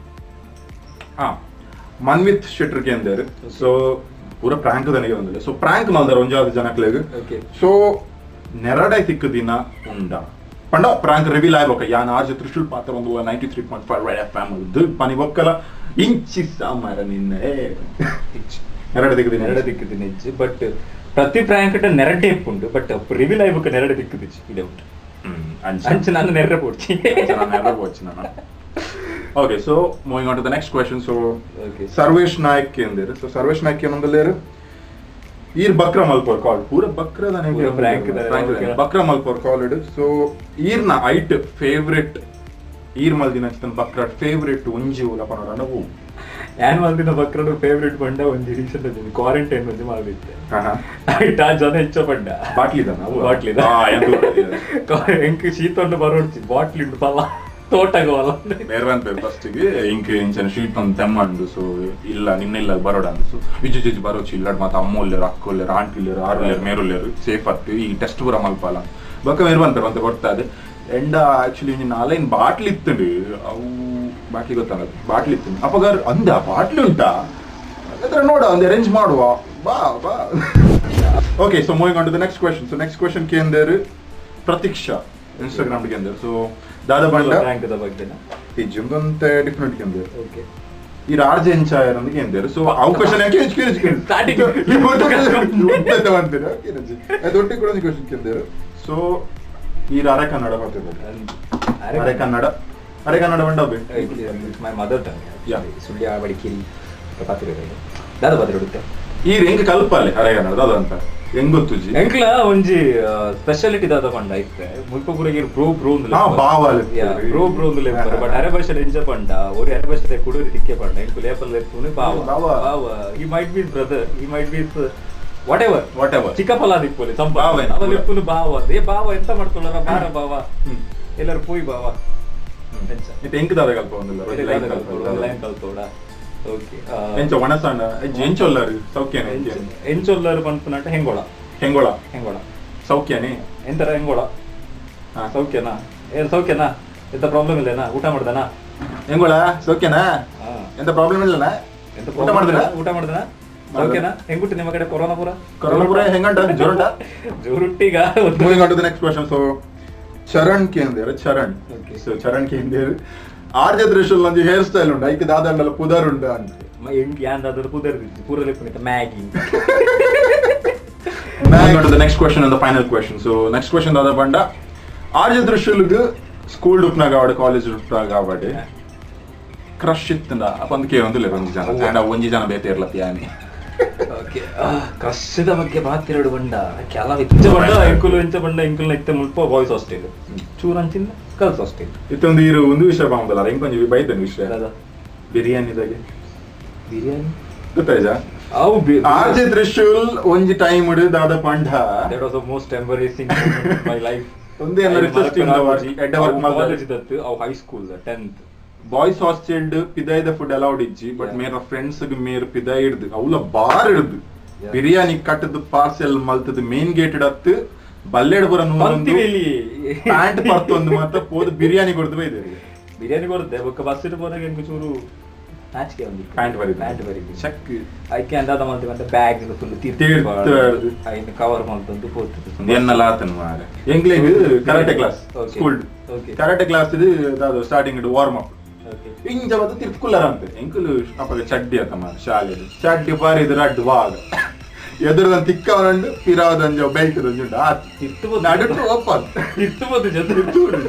S1: ಮನ್ವಿತ್ ಶೆಟ್ರಿಗೆ ಅಂದರು. ಸೊ ಪೂರ ಪ್ರಾಂಕ್ ದನಿಗೆ ಬಂದಿಲ್ಲ. ಸೊ ಪ್ರಾಂಕ್ ಮಲ್ದಾರ ಒಂಜಾದ ಜನಕ್ಲೆಗ್. ಸೊ ನೆರಡೈ ತಿಕ್ಕ ದಿನ ಉಂಡ ಪಂಡ ಪ್ರಾಂಕ್ ರಿವೀಲ್ ಆಗ್ಬೇಕ ಯಾನ್ RJ Thrishool ಪಾತ್ರ ಒಂದು 93.5 ರೆಡ್ FM ಅದು ಪನಿ ಬೊಕ್ಕಲ ಇಂಚಿ ಸಾಮಾರ ನಿನ್ನ ನೆರಡ ದಿಕ್ಕದಿನ
S2: ಇಜ್ಜಿ. ಬಟ್ ಪ್ರತಿ ಪ್ರಾಂಕ್ ನೆರಡೆ ಉಂಟು, ಬಟ್ ರಿವೀಲ್ ಆಗ್ಬೇಕ ನೆರಡೆ ದಿಕ್ಕದಿಚ್ಚಿ ಇದೆ ಉಂಟು. ಅಂಚ ನಾನು ನೆರ್ರೆ ಪೋಡ್ಚಿ
S1: ನಾನು. Okay, so moving on to the next question. So Sarvesh Naik kenderu. So Sarvesh Naik kenondalleru ir bakra malpor call pura bakra da nege
S2: prank
S1: bakra malpor call idu. So ir na height favorite ir maldina chitan bakra favorite unji ula panora nagu
S2: ಯಾನ್ ಮಲ್ದಿನ ಬಕ್ರಡು favourite ಬಂಡ ಒಂದು recent ಅದ quarantine ಒಂದು ಮಾಡಿದ್ದೆ. ಆ ಜನ ಹೆಚ್ಚ ಬಂಡ ಬಾಟ್ಲಿದ ಎಂಕ್ ಶೀತೊಂಡು ಬರೋಡ್ಚಿ ಬಾಟ್ಲಿ ಬಲ್ಲ ತೋಟಗವಲ್ಲ
S1: ಬೇರೆ ಫಸ್ಟಿಗೆ ಇಂಕ್ ಇಂಚನ ಶೀಟ್ ಒಂದು ತೆಮ್ಮಂಡು. ಸೊ ಇಲ್ಲ ನಿನ್ನೆಲ್ಲ ಬರೋಡ ಅಂದು. ಸೊ ವಿಜು ಬರೋಚಿ ಇಲ್ಲಡ್ ಮತ್ತೆ ಅಮ್ಮೋಲ್ಲೇರು ಅಕ್ಕೋಲ್ಲೇರು ಆಂಟಿಲೇರು ಆರುಲೇರು ಮೇರುಲ್ಲೇರು ಸೇಫ್ ಆಗ್ತೀವಿ ಈ ಟೆಸ್ಟ್ ಪೂರ ಮಲ್ಪಾಲ ಬೊಕ್ಕ ಮೇರು ಬಂತಾರೆ ಅಂತ ಕೊಡ್ತಾದೆ. ಎಂಡ ಆಕ್ಚುಲಿ ನಿನ್ನ ಅಲೈನ್ ಬಾಟ್ಲಿ ಇತ್ತಂಡು ಅವು ಬಾಟ್ಲಿ ಗೊತ್ತಾಗ ಬಾಟ್ಲಿ ಇತ್ತು ಅಪ್ಪಗಾರ ಅಂದ ಬಾಟ್ಲಿ ಉಂಟಾ ಅದ್ರ ನೋಡ ಒಂದು ಅರೇಂಜ್ ಮಾಡುವ ಬಾ ಬಾ. Okay so moving on to the next question. So next question ಕೇಂದ್ರ ಪ್ರತೀಕ್ಷಾ ಇನ್ಸ್ಟಾಗ್ರಾಮ್ ಕೇಂದ್ರ. ಸೊ ದಾದ ಬಂಡ ಈ ಜಿಮ್ದಂತೆ ಡಿಫ್ರೆಂಟ್ ಕೇಂದ್ರ. ಓಕೆ ಈ RJ ಎಂಚಾಯರ್ ಅಂತ ಕೇಂದ್ರ. ಸೊ ಅವಕಾಶ ದೊಡ್ಡ ಕೂಡ ಕ್ವೆಶ್ಚನ್ ಕೇಂದ್ರ. ಸೊ ಈ ಅರೆ ಕನ್ನಡ ಬರ್ತಿದ್ದಾರೆ ಅರೆ ಕನ್ನಡ ಬಂಡ
S2: ಮೈ ಮದರ್ ಟಂಗ್ ಸುಳ್ಯ ಬಡಿಕೇರಿ ದಾದ ಬದಿರುಡುತ್ತೆ
S1: ಈ ಹೆಂಗ್ ಕಲ್ಪಲ್ಲಿ ಅರೆ ಕನ್ನಡ ಅದು ಅಂತ ಹೆಂಗ್ ಗೊತ್ತುಜಿ
S2: ಎಂಕ್ಲ ಒಂಜಿ ಸ್ಪೆಷಾಲಿಟಿ ದಾದ ಪಂಡ ಐತೆ ಮುಲ್ಪ ಪುರಗಿರ್ ಬ್ರೋ ಬ್ರೋ ಬಟ್ ಅರೆ ಭಾಷೆ ಎಂಜ ಪಂಡ ஒரு ಅರೆ ಭಾಷೆ ಕುಡುರಿ ತಿಕ್ಕೆ ಪಂಡ ಎಂಕು ಲೇಪಲ್ ಲೆಪ್ಪುನೆ ಬಾವ he might be his brother, he might be his whatever ಚಿಕ್ಕಪ್ಪಲ ದಿಪ್ಪುಲಿ ಸಂಭಾವ ಅದ ಲೆಪ್ಪುನು ಬಾವ ಏ ಬಾವ ಎಂತ ಮಾಡ್ಕೊಳ್ಳಾರ ಬಾರ ಬಾವ ಎಲ್ಲರೂ ಪೋಯಿ ಬಾವ
S1: ಇದು ಹೆಂಗ್ ದಾದ ಕಲ್ಪ ಒಂದಿಲ್ಲ
S2: ಲೈನ್ ಕಲ್ತೋಡ. ಓಕೆ
S1: ಎಂಚ ಒಣಸಣ್ಣ ಎಂಚೊಲ್ಲರು ಸೌಖ್ಯನೇ
S2: ಎಂಚೊಲ್ಲರು ಪಂಪನಟ ಹೆಂಗೋಳ
S1: ಸೌಖ್ಯನೇ
S2: ಎಂತರ ಹೆಂಗೋಳ ಸೌಖ್ಯನಾ ಏನ್ ಸೌಖ್ಯನಾ ಎಂತ ಪ್ರಾಬ್ಲಮ್ ಇಲ್ಲನಾ ಊಟ ಮಾಡ್ದನಾ
S1: ಹೆಂಗೋಳ ಸೌಖ್ಯನಾ ಎಂತ ಪ್ರಾಬ್ಲಮ್ ಇಲ್ಲನಾ
S2: ಎಂತ ಊಟ ಮಾಡ್ದನ ಸೌಖ್ಯನಾ ಹೆಂಗುಟ್ಟು ನಿಮ್ಮ ಕಡೆ ಕೊರೋನಾ ಪೂರ
S1: ಹೆಂಗಂಟ
S2: ಜೋರುಟ್ಟಿಗ.
S1: Moving on to the next question. So Charan ಕೇಂದ್ರ ಸೊ ಚರಣ್ ಕೇಂದ್ರ RJ Thrishool ನಂಜಿ ಹೇರ್ ಸ್ಟೈಲ್ ಉಂಟು ಐಕೆ ದಾದಂಡಲ ಪುದರ್ ಉಂಟು ಅಂತ
S2: ಯಾನ್ ದಾದ ಪುದರ್ ಪೂರ ಲೆಪ್ಪುನಿತ Maggi
S1: Now go to the next question and the final question. So next question ದಾದ ಪಂಡ RJ Thrishool ಸ್ಕೂಲ್ ಡುಪ್ನಾಗ ಅವಡೆ ಕಾಲೇಜ್ ಡುಪ್ನಾಗ ಅವಡೆ ಕ್ರಶ್ ಇತ್ತಂದ ಅಪ್ಪಂದಕ್ಕೆ ಒಂದಿಲ್ಲ ಒಂಜಿ ಜನ ಅಂಡ್ ಒಂಜಿ ಜನ ಬೇತೆ ಇರ್ಲತ್ತಿ ಯಾನಿ
S2: ಕ್ರಶ್ದ ಬಗ್ಗೆ ಮಾತಿರಡು ಬಂಡ ಕೆಲವು ಇಂಚ ಬಂಡ ಇಂಕುಲು ಇತ್ತ ಮುಲ್ಪ ಬಾಯ್ಸ್ ಹಾಸ್ಟೆಲ್ ಚೂರ್ ಅಂಚಿಂದ ಗರ್ಲ್ಸ್ ಹಾಸ್ಟೆಲ್
S1: ಇತ್ತೊಂದು ಇರು ಒಂದು ವಿಷಯ ಬಾಂಬಲ್ಲ ಹೆಂಗ್ ಬೈತೇನೆ ವಿಷಯ ಬಿರಿಯಾನಿದಾಗೆ
S2: ಬಿರಿಯಾನಿ
S1: ಗೊತ್ತಾಯ್ತ RJ Thrishool ಒಂಜಿ ಟೈಮ್ ದಾದ ಪಂಡ
S2: that was the most embarrassing moment in my life.
S1: ಒಂದೇ ಎಲ್ಲ ರಿಸರ್ಚ್ ಟೀಮ್ ಎಡ್ಡ ವರ್ಕ್
S2: ಕಾಲೇಜ್ ಇದ್ದತ್ತು ಅವ್ high school 10th
S1: boys hostel ಪಿದಾಯ್ದ ಫುಡ್ ಅಲೌಡ್ ಇಜ್ಜಿ ಬಟ್ ಮೇರ ಫ್ರೆಂಡ್ಸ್ ಮೇರ್ ಪಿದಾಯ್ ಹಿಡ್ದು ಅವಳ ಬಾರ್ ಹಿಡ್ದು ಬಿರಿಯಾನಿ ಕಟ್ಟದ ಪಾರ್ಸೆಲ್ ಮಲ್ತದ ಮೇನ್ ಗೇಟ್ ಇಡತ್ತು ಬಲ್ಲೆಡ್ ಬರ ಪ್ಯಾಂಟ್ ಪರ್ತೊಂದು ಮಾತ್ರ ಹೋದ ಬಿರಿಯಾನಿ ಕೊಡ್ದು ಬೈದೆ
S2: ಬಿರಿಯಾನಿ ಕೊಡುತ್ತೆ ಬೊಕ್ಕ ಬಸ್ ಇಟ್ಟು ಹೋದಾಗ ಹೆಂಗ ಚೂರು ನಾಚಿಕೆ ಒಂದು ಪ್ಯಾಂಟ್ ಬರಿದ್ದು ಚೆಕ್ ಐಕೆ ಅಂದಾದ ಮತ್ತೆ ಬ್ಯಾಗ್ ಫುಲ್ ಐನು ಕವರ್ ಮಾಡ್ತಂದು ಹೋಗ್ತದೆ
S1: ಎನ್ನಲ್ಲ ಆತನ ಮಾರೆ ಎಂಗ್ಲಿಗ್ karate class school karate class ಇದು ಸ್ಟಾರ್ಟಿಂಗ್ ವಾರ್ಮ್ ಅಪ್ ಇಂಜ ಬದ್ದು ತಿರ್ಕುಲ್ಲರ ಅಂತ ಎಂಕುಲು ಅಪ್ಪಗೆ ಚಡ್ಡಿ ಆತ ಮಾರೆ ಶಾಲೆದು ಚಡ್ಡಿ ಬಾರಿದ್ರ ಅಡ್ಡು ವಾಗ ಎದುರದ ತಿಕ್ಕವನಂಡು ಪಿರಾದಂಜ ಬೆಲ್ಟ್ ದಂಜುಂಡು ನಡುಟು ಓಪನ್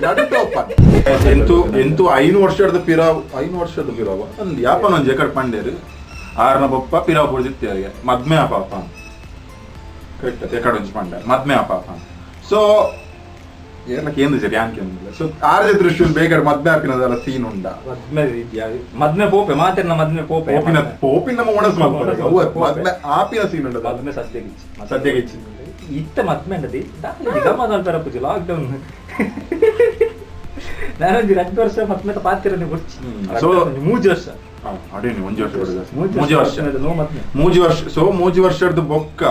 S1: ನಡುಟು ಓಪನ್ ಎಂತೂ 5 ವರ್ಷದ ಪಿರಾವ್ ಒಂದು ಯಾಪನ ಒಂದು ಜಕಡ್ ಪಂಡೇರು 6ನ ಬೊಪ್ಪ ಪಿರಾವ್ ಹೊಡೆದಿತ್ತೆ ಅವರಿಗೆ ಮದ್ಮೆ ಆಪಾಪ ಕರೆಕ್ಟ್ ಜಕಡ್ ಒಂಜಿ ಪಂಡ ಮದ್ಮೆ ಆಪಾಪ ಸೊ ಏನಕ್ಕೆ ಏನು ಸರಿ ಯಾಕೆ ಸೊ RJ Thrishool ಬೇಗಡೆ ಮದ್ಮೆ ಆಪಿನದಲ್ಲ ಸೀನ್ ಉಂಡ
S2: ಮದ್ಮೆ ಪೋಪೆ ಮಾತೆರ್ನ ಮದ್ಮೆ ಪೋಪೆ
S1: ಪೋಪಿನ ನಮ್ಮ ಒಣಸ್ ಮದ್ಮೆ ಆಪಿನ ಸೀನ್ ಉಂಡ
S2: ಮದ್ಮೆ ಸದ್ಯಗಿಚ್ಚಿ ಇತ್ತ ಮದ್ಮೆ ಅಂಡದಿ ಗಮ್ಮತ್ ಪರಪುಜಿ ಲಾಕ್ಡೌನ್ ನಾನೊಂದು 2 ವರ್ಷ ಮದ್ಮೆ ಪಾತಿರನೆ ಗೊಚ್ಚಿ ಸೊ 3 ವರ್ಷ
S1: ಅಡೇನಿ 1 ವರ್ಷ ಸೊ 3 ವರ್ಷದ ಬೊಕ್ಕ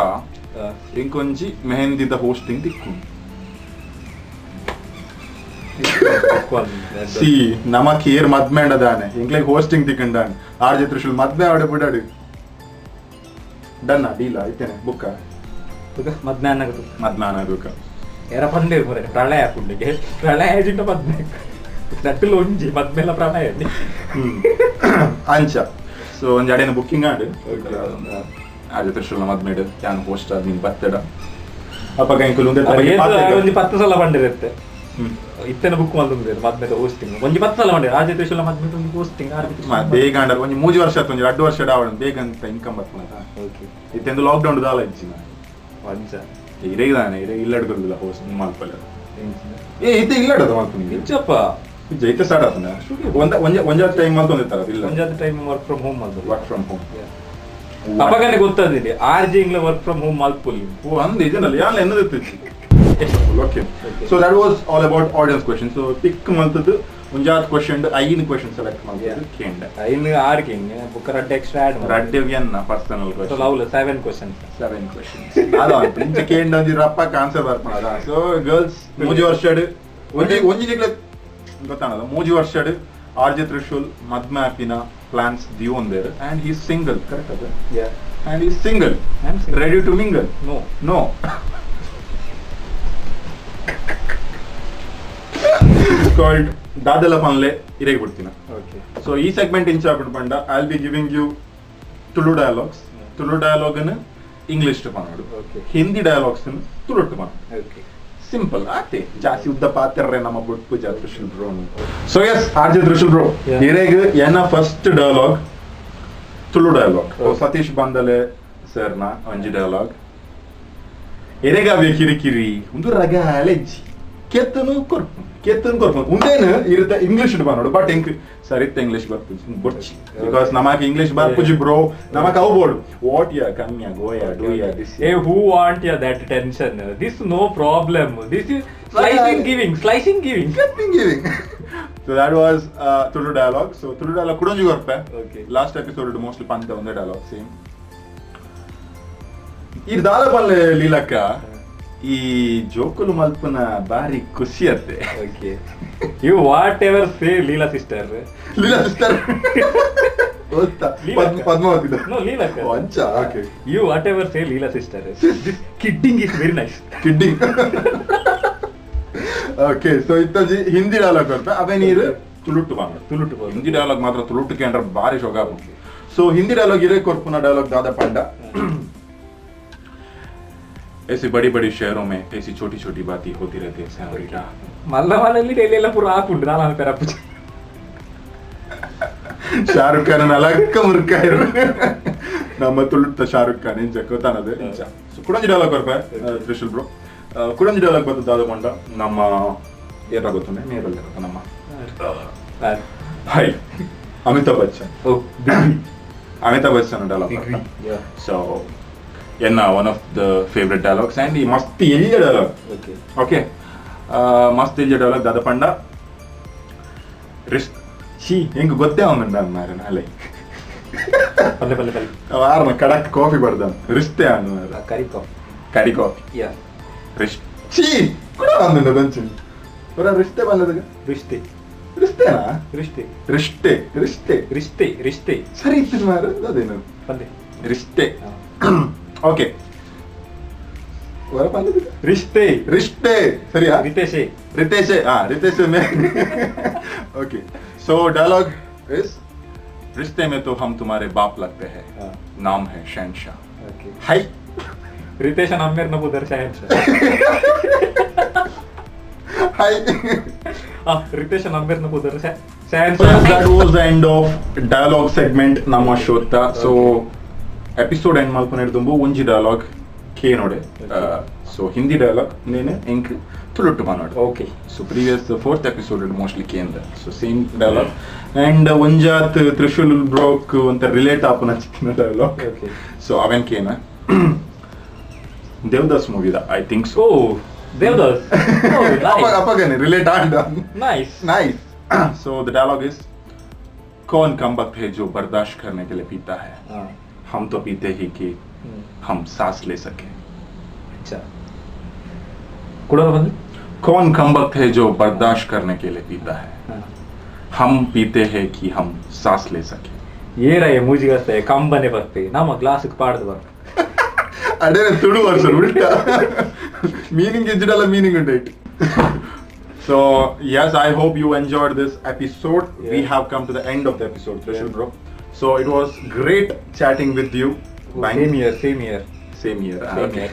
S1: ಇಂಕೊಂಜಿ ಮೆಹಂದಿದ ಹೋಸ್ಟಿಂಗ್ ತಿಕ್ಕು ಸಿ ನಮಕ್ ಏರ್ ಮದ್ಮೆ ಅಂಡದಾನೆ ಇಂಗ್ಲಿಗ್ ಹೋಸ್ಟಿಂಗ್ ತಿಕ್ಕಂಡಾನೆ RJ Thrishool ಮದ್ಮೆ ಆವಡೆ ಬಿಡಾಡಿ ಡನ್ನ ಡೀಲ ಐತೇನೆ ಬುಕ್ಕ
S2: ಮದ್ಮೆ
S1: ಅನ್ನಬೇಕು
S2: ಏರ ಪಂಡೆ ಪ್ರಳಯ ಪುಂಡಿಗೆ ಪ್ರಳಯ ಜಿಂಟ ಮದ್ಮೆ ನಟ್ಟಿಲ್ ಒಂಜಿ ಮದ್ಮೆಲ್ಲ ಪ್ರಳಯ
S1: ಅಂಚ ಸೊ ಒಂಜಿ ಅಡೇನ ಬುಕ್ಕಿಂಗ್ ಆಡು RJ Thrishool ಮದ್ಮೆ ಯಾನ್ ಹೋಸ್ಟ್ ನೀನ್ ಬತ್ತಡ ಅಪ್ಪ ಇಂಕುಲು
S2: ಒಂಜಿ 10 ಸಲ ಬಂದಿರುತ್ತೆ ಇತ್ತನ ಬುಕ್ ಮಾಡ್ತಾರೆ ಮದ್ಮೆದ ಹೋಸ್ಟಿಂಗ್ ಒಂಜಿ 10 ಸಲ ಮಾಡಿ RJ Thrishool ಮದ್ಮೆದ ಒಂದು ಹೋಸ್ಟಿಂಗ್
S1: ಬೇಗ ಅಂಡರ್ ಒಂಜಿ 3 ವರ್ಷ ಆತು ಒಂಜಿ 2 ವರ್ಷ ಆವಡ ಬೇಗ ಅಂತ ಇನ್ಕಮ್ ಬರ್ತನದ
S2: ಓಕೆ
S1: ಇತ್ತೆಂದು ಲಾಕ್ ಡೌನ್ ದಾಲ ಇಜ್ಜಿನ
S2: ವಂಚ
S1: ಇರೇದಾನೆ ಇಲ್ಲಡ್ ಗುರುದಿಲ್ಲ ಹೋಸ್ಟ್ ಮಾಲ್ಪಲ್ಲ ಇತ್ತೆ ಇಲ್ಲಡದ ಮಾಲ್ಪನಿ
S2: ಇಚ್ಚಪ್ಪ
S1: ಜೈತೆ ಸ್ಟಾರ್ಟ್ ಆತನ ಒಂಜ ಟೈಮ್ ಅಂತ ಒಂದಿತ್ತಾರ ಇಲ್ಲ
S2: ಒಂಜ ಟೈಮ್ ವರ್ಕ್ ಫ್ರಮ್ ಹೋಮ್
S1: ಅಪಗನೆ
S2: ಗೊತ್ತಾದಿಲ್ಲ RJ ಇಂಗ್ಲ ವರ್ಕ್ ಫ್ರಮ್ ಹೋಮ್ ಮಾಲ್ಪುಲ್ಲಿ
S1: ಓ ಅಂದ್ ಇದನ್ನಲ್ಲ ಯಾನ್ ಎನ್ನದಿತ್ತಿತ್ತು Okay. So that was all about audience questions. So pick maltadu unjat question 5 questions select maltadu kende
S2: 5 6 kenge book radde extra add
S1: radde vienna personal question.
S2: So lawla 7 questions
S1: ado pinche kende onji rappa answer barpada. So girls muji varshadu onji jikle gottana muji varshadu RJ Thrishool madme apina plans due on there and he is single, correct adu?
S2: Yeah,
S1: and he is single. Ready to mingle? No called Dadala Panle Ireg Burtina.
S2: Okay.
S1: So e segment in Chapter Panda, I'll be giving you Tulu dialogues. Tulu dialogue in English to Panadu.
S2: Okay.
S1: Hindi dialogues in Tulu to Panadu.
S2: Okay.
S1: Simple. Ate. Jasi udda patere nama buttu Thrishool bro. So yes, RJ Thrishool bro. Ireg yana first dialogue Tulu dialogue.
S2: Okay.
S1: Satish Bandale sir na onji dialogue. Irega ve kiri undu raga aleji. Kettanu korpu undenu irutte English idu banodu but saritta English barpuji bocchi because namaki English barpuji bro namaka avbodu what ya come ya go ya do ya this
S2: hey who want ya that tension this no problem this is slicing giving
S1: so that was Tulu dialogue. So Tulu dialogue kudonji gorpe.
S2: Okay.
S1: Last episode mostly panta onde dialogue same ir dala palle lilaka ಈ ಜೋಕುಲು ಮಲ್ಪನ ಬಾರಿ ಖುಷಿ ಅತ್ತೆ.
S2: Okay. You whatever say Leela sister.
S1: ಗೊತ್ತಾ Padmavati
S2: No Leela.
S1: ಅಂಚ okay.
S2: You whatever say Leela sister. This kidding is very nice.
S1: Kidding. Okay, so ಇತ್ತಜಿ Hindi dialogue ಬರ್ತಾ ಅವೇ ನೀರು ತುಳುಟು ಹಿಂದಿ ಡೈಲಾಗ್ ಮಾತ್ರ ತುಳುಟುಕೆ ಅಂದ್ರೆ ಬಾರಿ ಶೋಕ. ಸೊ ಹಿಂದಿ ಡೈಲಾಗ್ ಇರೇ ಕೊರ್ಪುನ ಡೈಲಾಗ್ ದಾದ ಪಂಡ ऐसे बड़ी बड़ी शहरों में ऐसी छोटी छोटी बातें होती रहती है सेनोरिटा.
S2: మళ్ళీ ఢిల్లీలో పూర ఆకుండు నా పేరు అప్పు
S1: ಶಾರುಖ್ ಖಾನ್ ಅಲಕ್ಕ ಮುರ್ಕಾಯಿರು ನಮ್ಮ ತುಳುತ್ತ ಶಾರುಖ್ ಖಾನ್ ಇಂಚ ಗೊತ್ತಾನದೆ ಇಂಚ ಸೊ ಕುಡಂಜಿ ಡೈಲಾಗ್ ಬರ್ಪೆ ತ್ರಿಶೂಲ್ ಬ್ರೋ ಕುಡಂಜಿ ಡೈಲಾಗ್ ಬಂದು ದಾದಕೊಂಡ ನಮ್ಮ ಏಟ ಗೊತ್ತುಂಡೆ ಮೇರಲ್ಲ ಗೊತ್ತ ನಮ್ಮ ಹಾಯ್ ಅಮಿತಾಬ್ ಬಚ್ಚನ್ ಅಮಿತಾಬ್ ಬಚ್ಚನ್ ಡೈಲಾಗ್ ಸೊ ಎನ್ನ one of the favourite dialogues and ಈ ಮಸ್ತ್ ಎಲ್ಲಿಯ ಡೈಲಾಗ್ ಓಕೆ ಮಸ್ತ್ ಎಲ್ಲಿಯ ಡೈಲಾಗ್ ದಾದ ಪಂಡ शी ಹೆಂಗೆ ಗೊತ್ತೇ ಅವನ ಮಾರೆ ನಾಳೆ ವಾರನ ಕಡಕ್ ಕಾಫಿ ಬರ್ದಾನ ರಿಸ್ತೆ ಅನ್ನ ಕರಿ ಕಾಫಿ शी ಕೂಡ ಅಂದ ಬಂಚು ಬರ ರಿಸ್ತೆ ಬಂದದಗ ರಿಸ್ತೆನಾ ರಿಸ್ತೆ ಸರಿ ಇತ್ತು ಮಾರ ಅದೇನು ಬಂದೆ ರಿಸ್ತೆ ಓಕೆ ವರ ಬಂದದಗ ರಿಸ್ತೆ ಸರಿಯಾ Ritesh May okay So dialogue is रिश्ते में तो हम तुम्हारे बाप लगते हैं नाम है शहनशाह. हाय
S2: रितेश अम्मेर न बुदर शहनशाह
S1: हाय
S2: रितेश अम्मेर न बुदर
S1: शहनशाह. That was the end of dialogue segment nama shota. So episode end malponerdumbu onji dialogue ke node. So hindi dialogue nene enk ತುಳುಟ್ಟು ಮಾನೋಡು.
S2: Okay
S1: so previous 4th episode mostly ಕೇಂದ್ರ ಸೊ ಸೇಮ್ ಡೈಲಾಗ್ ಅಂಡ್ ಒಂಜಾತ್ Trishul broke ಅಂತ relate ಆಪನ ಚಿಕ್ಕಿನ dialogue. So ಅವೆನ್ ಕೇನ ದೇವದಾಸ್ ಮೂವಿದ ಐ ಥಿಂಕ್ ಸೊ
S2: ದೇವದಾಸ್
S1: ಅಪ್ಪಗನೆ ರಿಲೇಟ್ ಆಂಡ
S2: nice.
S1: So the dialogue is कौन कम वक्त है जो बर्दाश्त करने के लिए पीता है हम तो पीते ही कि हम सांस ले सके.
S2: अच्छा
S1: कौन कम वक्त है जो बर्दाश्त करने के लिए पीता है हम पीते हैं कि हम सांस ले सके.
S2: ಏರಯ್ಯ ಮೂಜಿಗಸ್ತೆ ಕಂಬನೆ ಬರ್ತೆ ನಮ್ಮ ಗ್ಲಾಸ್ಗೆ ಪಾಡ್ದು ಬರ್ತೆ
S1: ಅದೇ ತುಳು ವರ್ಷ ಉಲ್ಟಾ ಮೀನಿಂಗ್ ಇಜ್ಜಿಡಲ್ಲ ಮೀನಿಂಗ್ ಉಂಟು. So yes, I hope you enjoyed this episode. We have come to the end of the episode, Thrishool bro. So it was great chatting with you. Same here. Okay.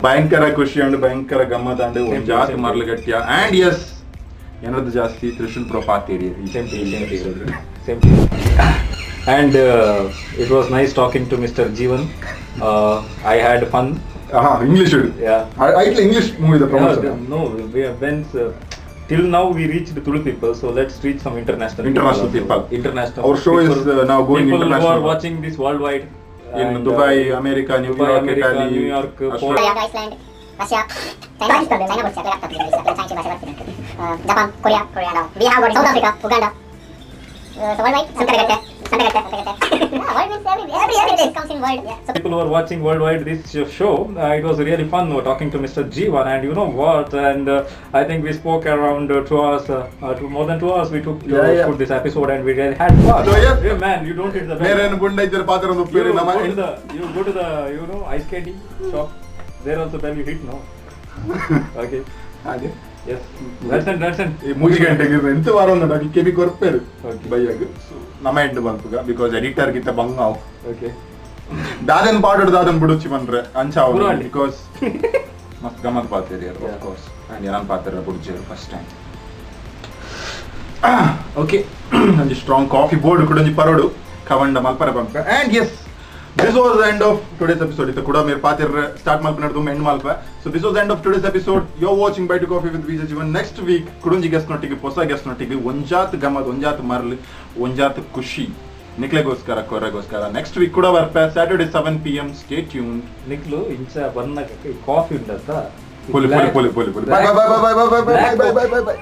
S1: ಭಯಂಕರ ಖುಷಿ and ಭಯಂಕರ ಗಮ್ಮತ್ and ಒಂದು ಜಾಸ್ತಿ ಮರ್ಲಗಟ್ಟ್ಯ and yes ಏನದು ಜಾಸ್ತಿ Trishul bro ಪಾತೇರಿ
S2: same and it was nice talking to Mr. Jeevan. I had fun.
S1: English English movie the promotion.
S2: No, we have been till now we reached Tulu people, so let's reach some international
S1: people. Our show
S2: people,
S1: is now going
S2: people
S1: international.
S2: People who are watching this worldwide
S1: in Dubai, America, New York, Italy,
S2: New York,
S1: Australia,
S3: Iceland, Russia, China Japan, Korea now. We have got South Africa, Uganda. So worldwide, Santa world means every place comes in world. Yeah. So
S2: people who are watching worldwide this show, it was really fun talking to Mr. Jeevan, and you know what, and I think we spoke around 2 hours, more than 2 hours we took to shoot this episode, and we really had fun.
S1: So yeah,
S2: man, you don't hit the bell. You go to the ice candy shop, there also bell you hit, no? Okay. Yes. That's
S1: ಮೂಜಿ ಗಂಟೆಗೆ ಎಂತ ವಾರ ಒಂದು KB ಕೊರ್ಪೇರು ಬೈಯಾಗ ನಮ್ಮ end ಬಂತುಗ because editor ಗಿತ್ತ ಬಂಗಾವ್
S2: okay
S1: ದಾದನ್ ಪಾಡೋಡು ದಾದನ್ ಬಿಡುಚಿ ಬಂದ್ರೆ ಅಂಚಾವ because ಮಸ್ತ್ ಗಮ್ಮತ್ ಪಾತೇರಿ of course and ಯಾನ್ ಪಾತರ ಬಿಡುಚೇರು ಫಸ್ಟ್ ಟೈಮ್. ಓಕೆ ಒಂಜಿ ಸ್ಟ್ರಾಂಗ್ ಕಾಫಿ ಬೋರ್ಡ್ ಕೂಡ ಒಂಜಿ ಪರೋಡು ಕವಂಡ ಮಲ್ಪರ ಬಂಪ and yes this was the end of today's episode. Ita kuda mere patir start malpanadu end malpa. So this was the end of today's episode. You're watching By2Coffee with VJ Jeevan. Next week kudunji guest nottige posa guest nottige onjat gamad onjat marli onjat kushi niklegoskara korregoskara next week kuda varpa Saturday 7 pm. Stay tuned.
S2: niklu incha banna coffee undata
S1: poli bye.